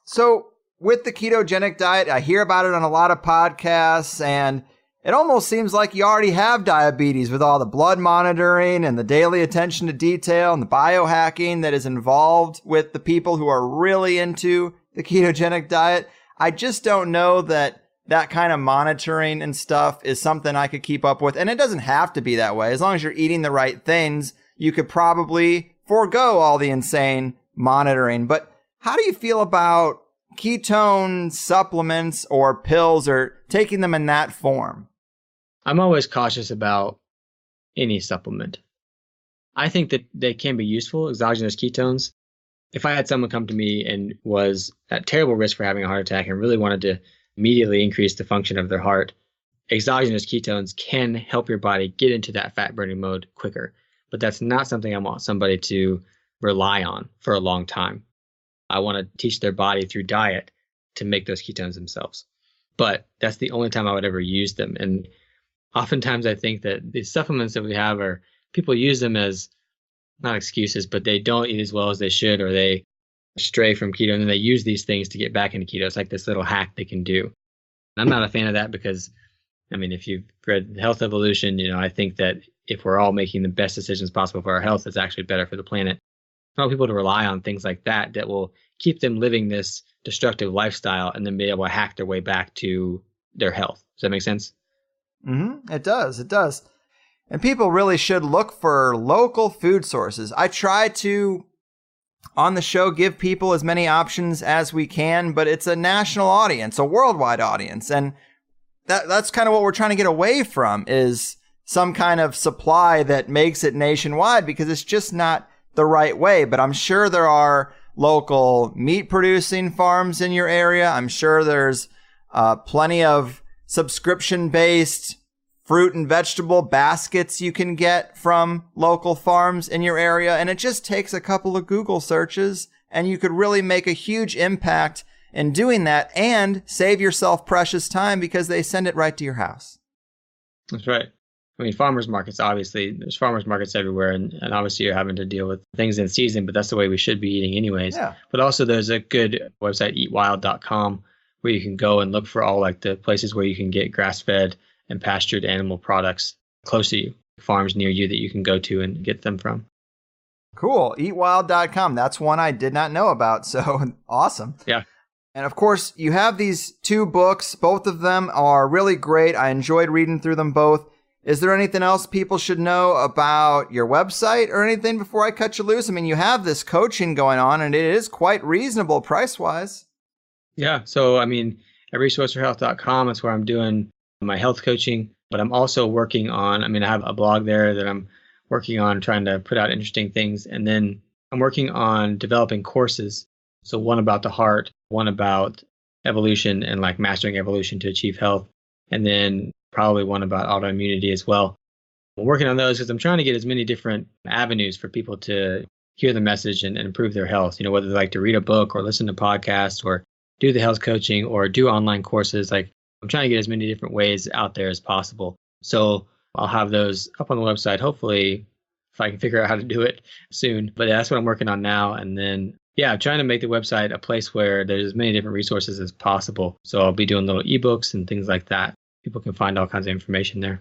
so with the ketogenic diet, I hear about it on a lot of podcasts, and it almost seems like you already have diabetes with all the blood monitoring and the daily attention to detail and the biohacking that is involved with the people who are really into the ketogenic diet. I just don't know that kind of monitoring and stuff is something I could keep up with. And it doesn't have to be that way. As long as you're eating the right things, you could probably forego all the insane monitoring. But how do you feel about ketone supplements or pills, or taking them in that form?
I'm always cautious about any supplement. I think that they can be useful, exogenous ketones. If I had someone come to me and was at terrible risk for having a heart attack and really wanted to immediately increase the function of their heart, exogenous ketones can help your body get into that fat burning mode quicker. But that's not something I want somebody to rely on for a long time. I want to teach their body through diet to make those ketones themselves. But that's the only time I would ever use them. And oftentimes I think that the supplements that we have are, people use them as not excuses, but they don't eat as well as they should, or they stray from keto, and then they use these things to get back into keto. It's like this little hack they can do. And I'm not a fan of that, because, if you've read Health Evolution, I think that if we're all making the best decisions possible for our health, it's actually better for the planet. I want people to rely on things like that will keep them living this destructive lifestyle and then be able to hack their way back to their health. Does that make sense?
It does. It does. And people really should look for local food sources. I try to, on the show, give people as many options as we can, but it's a national audience, a worldwide audience. And that's kind of what we're trying to get away from, is some kind of supply that makes it nationwide, because it's just not the right way. But I'm sure there are local meat producing farms in your area. I'm sure there's plenty of subscription-based fruit and vegetable baskets you can get from local farms in your area. And it just takes a couple of Google searches, and you could really make a huge impact in doing that and save yourself precious time, because they send it right to your house.
That's right. I mean, farmers markets, obviously, there's farmers markets everywhere. And obviously you're having to deal with things in season, but that's the way we should be eating anyways.
Yeah.
But also there's a good website, eatwild.com, where you can go and look for all like the places where you can get grass-fed and pastured animal products close to you, farms near you that you can go to and get them from.
Cool. Eatwild.com. That's one I did not know about. So awesome.
Yeah.
And of course, you have these 2 books. Both of them are really great. I enjoyed reading through them both. Is there anything else people should know about your website or anything before I cut you loose? I mean, you have this coaching going on, and it is quite reasonable price-wise.
Yeah. So, I mean, at resourceforhealth.com, that's where I'm doing my health coaching, but I'm also working on, I have a blog there that I'm working on trying to put out interesting things. And then I'm working on developing courses. So one about the heart, one about evolution and like mastering evolution to achieve health. And then probably one about autoimmunity as well. I'm working on those because I'm trying to get as many different avenues for people to hear the message and improve their health. Whether they like to read a book or listen to podcasts or do the health coaching or do online courses. Like, I'm trying to get as many different ways out there as possible. So I'll have those up on the website, hopefully, if I can figure out how to do it soon. But that's what I'm working on now. And then, I'm trying to make the website a place where there's as many different resources as possible. So I'll be doing little ebooks and things like that. People can find all kinds of information there.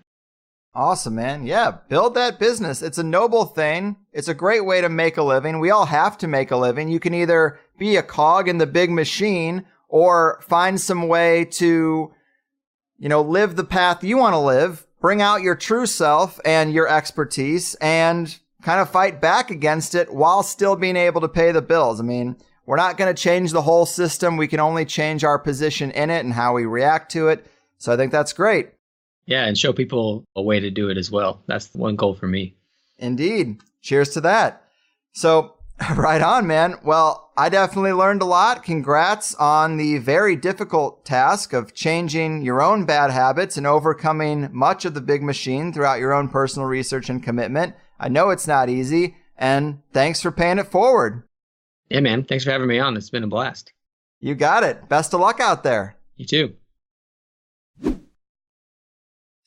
Awesome, man. Yeah, build that business. It's a noble thing. It's a great way to make a living. We all have to make a living. You can either be a cog in the big machine or find some way to live the path you want to live, bring out your true self and your expertise, and kind of fight back against it while still being able to pay the bills. I mean, we're not going to change the whole system. We can only change our position in it and how we react to it. So I think that's great.
Yeah, and show people a way to do it as well. That's one goal for me.
Indeed. Cheers to that. So, right on, man. Well, I definitely learned a lot. Congrats on the very difficult task of changing your own bad habits and overcoming much of the big machine throughout your own personal research and commitment. I know it's not easy, and thanks for paying it forward.
Yeah, man. Thanks for having me on. It's been a blast.
You got it. Best of luck out there.
You too.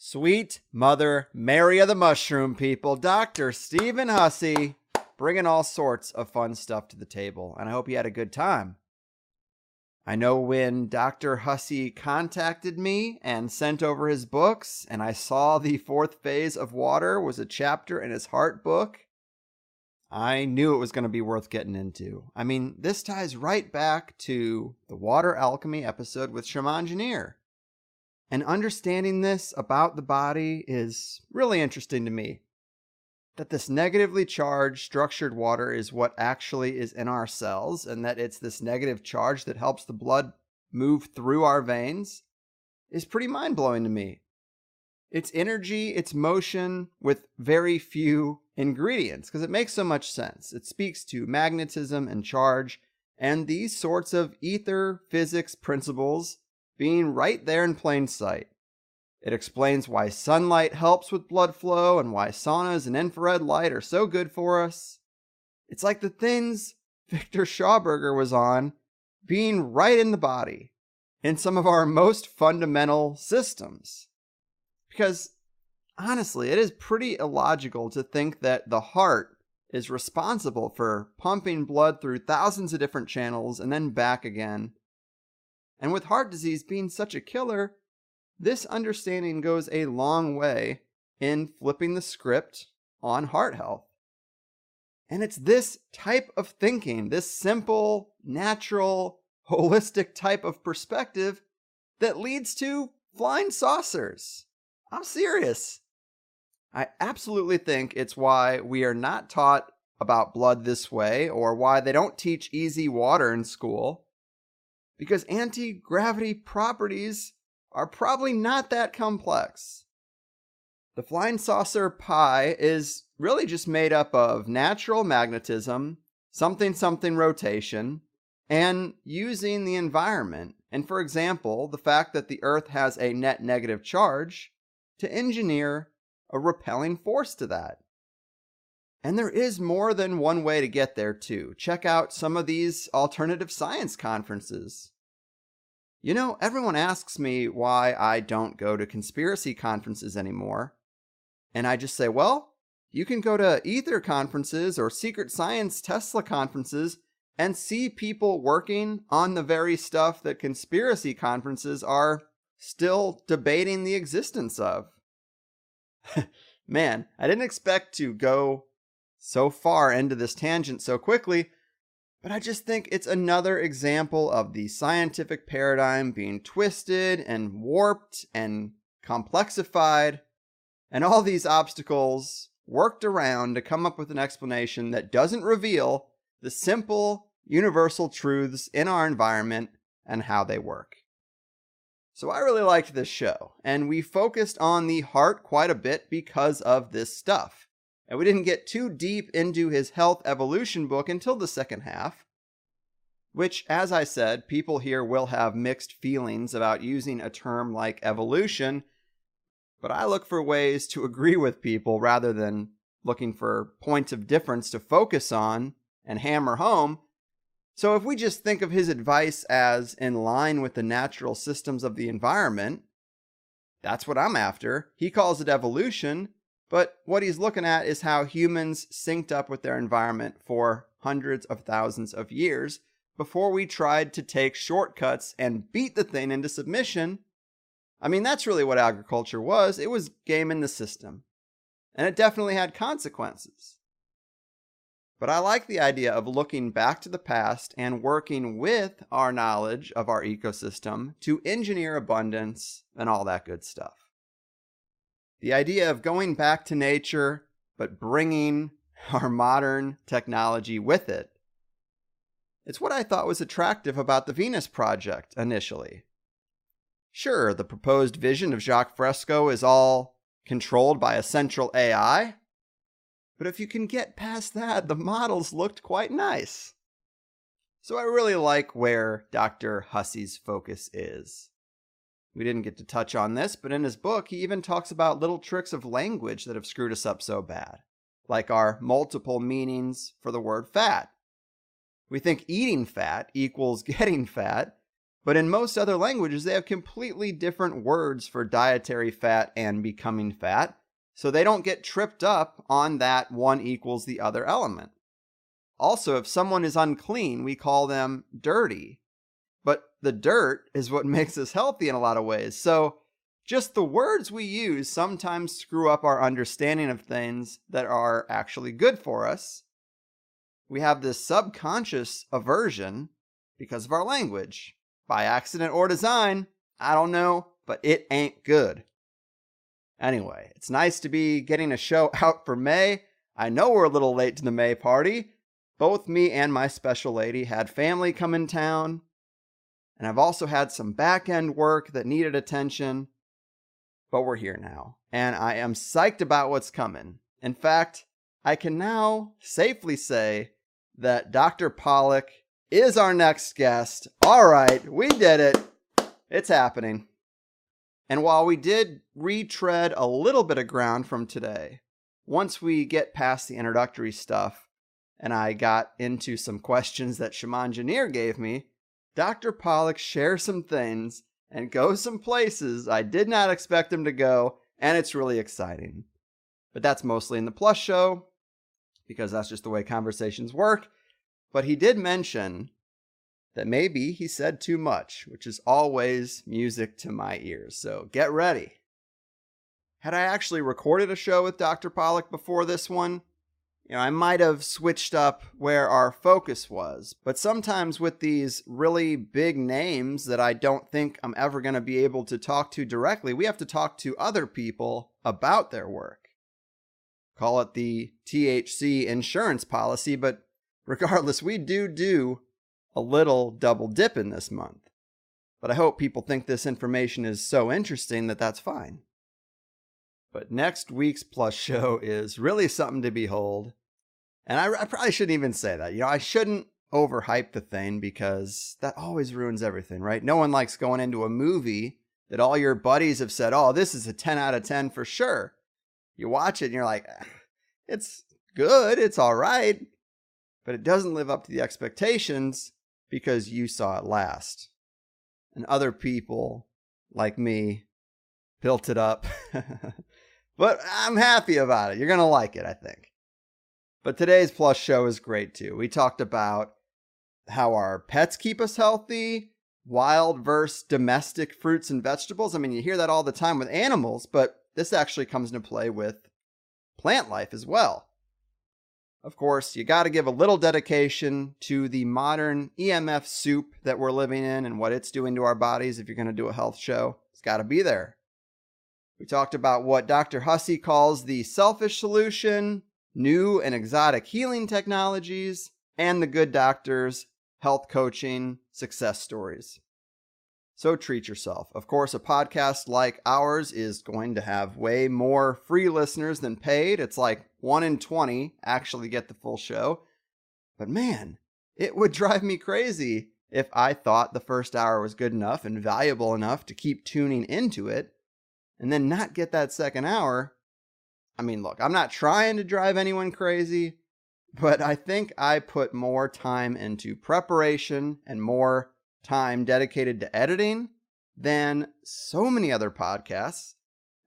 Sweet Mother Mary of the Mushroom people, Dr. Stephen Hussey, bringing all sorts of fun stuff to the table, and I hope you had a good time. I know when Dr. Hussey contacted me and sent over his books, and I saw the 4th phase of water was a chapter in his heart book, I knew it was going to be worth getting into. I mean, this ties right back to the water alchemy episode with Shaman Janir. And understanding this about the body is really interesting to me. That this negatively charged structured water is what actually is in our cells, and that it's this negative charge that helps the blood move through our veins is pretty mind-blowing to me. It's energy, it's motion with very few ingredients, because it makes so much sense. It speaks to magnetism and charge, and these sorts of ether physics principles being right there in plain sight. It explains why sunlight helps with blood flow and why saunas and infrared light are so good for us. It's like the things Victor Schauberger was on being right in the body in some of our most fundamental systems. Because honestly, it is pretty illogical to think that the heart is responsible for pumping blood through thousands of different channels and then back again. And with heart disease being such a killer, this understanding goes a long way in flipping the script on heart health. And it's this type of thinking, this simple, natural, holistic type of perspective that leads to flying saucers. I'm serious. I absolutely think it's why we are not taught about blood this way, or why they don't teach easy water in school. Because anti-gravity properties are probably not that complex. The flying saucer pie is really just made up of natural magnetism, something rotation, and using the environment, and for example, the fact that the Earth has a net negative charge, to engineer a repelling force to that. And there is more than one way to get there too. Check out some of these alternative science conferences. You know, everyone asks me why I don't go to conspiracy conferences anymore. And I just say, well, you can go to ether conferences or secret science Tesla conferences and see people working on the very stuff that conspiracy conferences are still debating the existence of. Man, I didn't expect to go so far into this tangent so quickly, but I just think it's another example of the scientific paradigm being twisted and warped and complexified, and all these obstacles worked around to come up with an explanation that doesn't reveal the simple, universal truths in our environment and how they work. So I really liked this show, and we focused on the heart quite a bit because of this stuff. And we didn't get too deep into his health evolution book until the second half, which, as I said, people here will have mixed feelings about using a term like evolution, but I look for ways to agree with people rather than looking for points of difference to focus on and hammer home. So if we just think of his advice as in line with the natural systems of the environment, that's what I'm after. He calls it evolution, but what he's looking at is how humans synced up with their environment for hundreds of thousands of years before we tried to take shortcuts and beat the thing into submission. I mean, that's really what agriculture was. It was gaming the system. And it definitely had consequences. But I like the idea of looking back to the past and working with our knowledge of our ecosystem to engineer abundance and all that good stuff. The idea of going back to nature, but bringing our modern technology with it. It's what I thought was attractive about the Venus Project initially. Sure, the proposed vision of Jacques Fresco is all controlled by a central AI, but if you can get past that, the models looked quite nice. So I really like where Dr. Hussey's focus is. We didn't get to touch on this, but in his book, he even talks about little tricks of language that have screwed us up so bad, like our multiple meanings for the word fat. We think eating fat equals getting fat, but in most other languages, they have completely different words for dietary fat and becoming fat, so they don't get tripped up on that one equals the other element. Also, if someone is unclean, we call them dirty. But the dirt is what makes us healthy in a lot of ways. So just the words we use sometimes screw up our understanding of things that are actually good for us. We have this subconscious aversion because of our language. By accident or design, I don't know, but it ain't good. Anyway, it's nice to be getting a show out for May. I know we're a little late to the May party. Both me and my special lady had family come in town. And I've also had some back-end work that needed attention. But we're here now. And I am psyched about what's coming. In fact, I can now safely say that Dr. Pollack is our next guest. All right, we did it. It's happening. And while we did retread a little bit of ground from today, once we get past the introductory stuff and I got into some questions that Shaman Janeer gave me, Dr. Pollack shares some things and goes some places I did not expect him to go, and it's really exciting. But that's mostly in the Plus show, because that's just the way conversations work. But he did mention that maybe he said too much, which is always music to my ears. So get ready. Had I actually recorded a show with Dr. Pollack before this one? I might have switched up where our focus was, but sometimes with these really big names that I don't think I'm ever going to be able to talk to directly, we have to talk to other people about their work. Call it the THC insurance policy, but regardless, we do a little double dipping this month. But I hope people think this information is so interesting that that's fine. But next week's Plus show is really something to behold. And I probably shouldn't even say that. I shouldn't overhype the thing because that always ruins everything, right? No one likes going into a movie that all your buddies have said, oh, this is a 10 out of 10 for sure. You watch it and you're like, it's good, it's all right. But it doesn't live up to the expectations because you saw it last. And other people, like me, built it up. But I'm happy about it. You're going to like it, I think. But today's Plus show is great too. We talked about how our pets keep us healthy, wild versus domestic fruits and vegetables. I mean, you hear that all the time with animals, but this actually comes into play with plant life as well. Of course, you got to give a little dedication to the modern EMF soup that we're living in and what it's doing to our bodies. If you're going to do a health show, it's got to be there. We talked about what Dr. Hussey calls the selfish solution, new and exotic healing technologies, and the good doctors, health coaching, success stories. So treat yourself. Of course, a podcast like ours is going to have way more free listeners than paid. It's like 1 in 20 actually get the full show. But man, it would drive me crazy if I thought the first hour was good enough and valuable enough to keep tuning into it and then not get that second hour. I mean, look, I'm not trying to drive anyone crazy, but I think I put more time into preparation and more time dedicated to editing than so many other podcasts,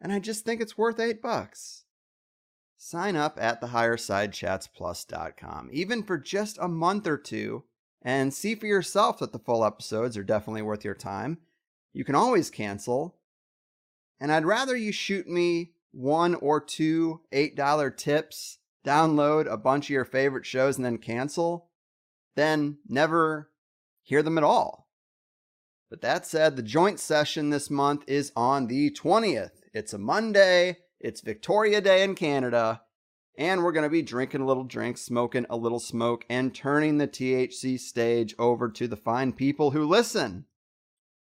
and I just think it's worth $8. Sign up at thehighersidechatsplus.com, even for just a month or two, and see for yourself that the full episodes are definitely worth your time. You can always cancel, and I'd rather you shoot me 1 or 2 $8 tips, download a bunch of your favorite shows, and then cancel, than never hear them at all. But that said, the joint session this month is on the 20th. It's a Monday, it's Victoria Day in Canada, and we're going to be drinking a little drink, smoking a little smoke, and turning the THC stage over to the fine people who listen.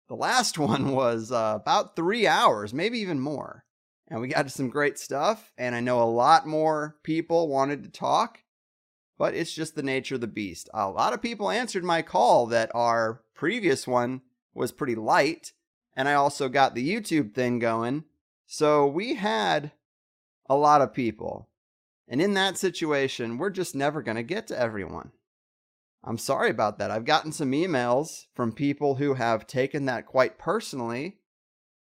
The last one was about 3 hours, maybe even more. And we got to some great stuff, and I know a lot more people wanted to talk, but it's just the nature of the beast. A lot of people answered my call that our previous one was pretty light, and I also got the YouTube thing going, so we had a lot of people. And in that situation, we're just never going to get to everyone. I'm sorry about that. I've gotten some emails from people who have taken that quite personally,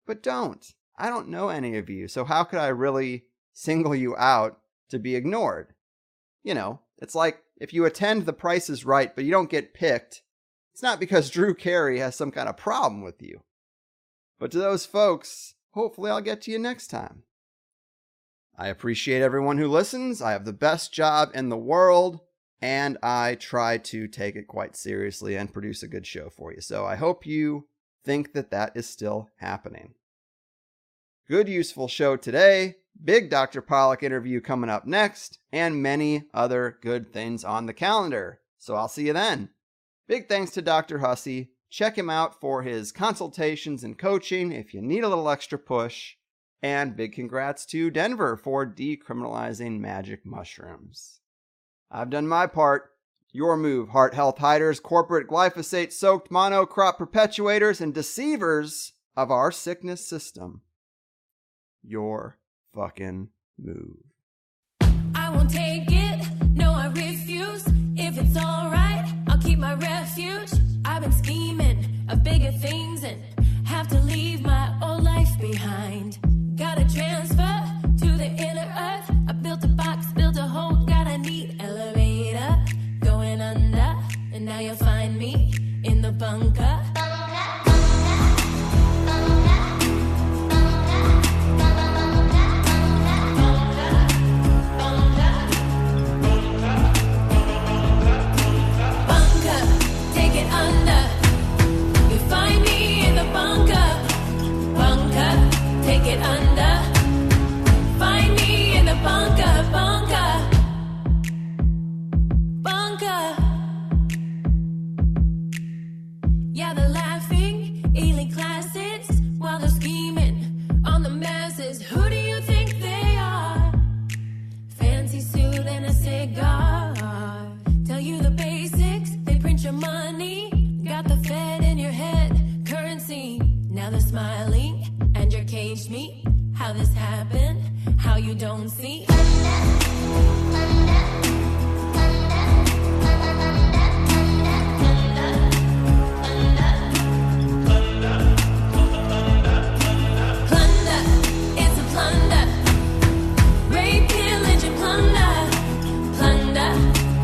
but don't. I don't know any of you, so how could I really single you out to be ignored? It's like if you attend The Price is Right, but you don't get picked, it's not because Drew Carey has some kind of problem with you. But to those folks, hopefully I'll get to you next time. I appreciate everyone who listens. I have the best job in the world, and I try to take it quite seriously and produce a good show for you. So I hope you think that that is still happening. Good, useful show today. Big Dr. Pollack interview coming up next, and many other good things on the calendar. So I'll see you then. Big thanks to Dr. Hussey. Check him out for his consultations and coaching if you need a little extra push. And big congrats to Denver for decriminalizing magic mushrooms. I've done my part. Your move, heart health hiders, corporate glyphosate-soaked monocrop perpetuators, and deceivers of our sickness system. Your fucking move.
I won't take it, no I refuse. If it's alright, I'll keep my refuge. I've been scheming of bigger things and have to leave my old life behind. Gotta transfer to the inner earth. I built a box, built a hole, got a neat elevator. Going under, and now you'll find me in the bunker.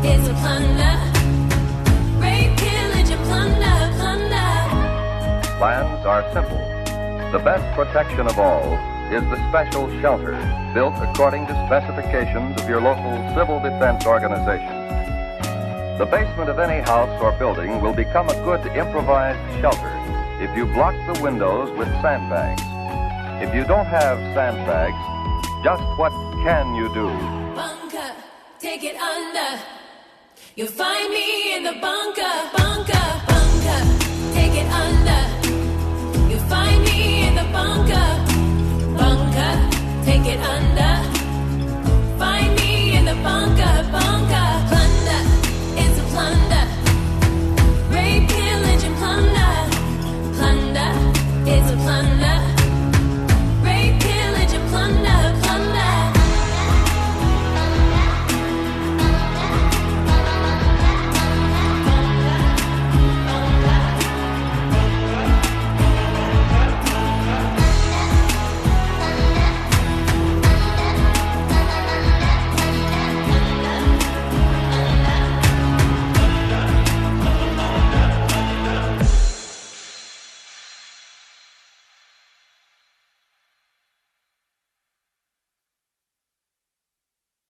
is a plunder. Rape, pillage, and plunder, plunder.
Plans are simple. The best protection of all is the special shelter built according to specifications of your local civil defense organization. The basement of any house or building will become a good improvised shelter if you block the windows with sandbags. If you don't have sandbags, just what can you do?
Bunker, take it under. You'll find me in the bunker, bunker.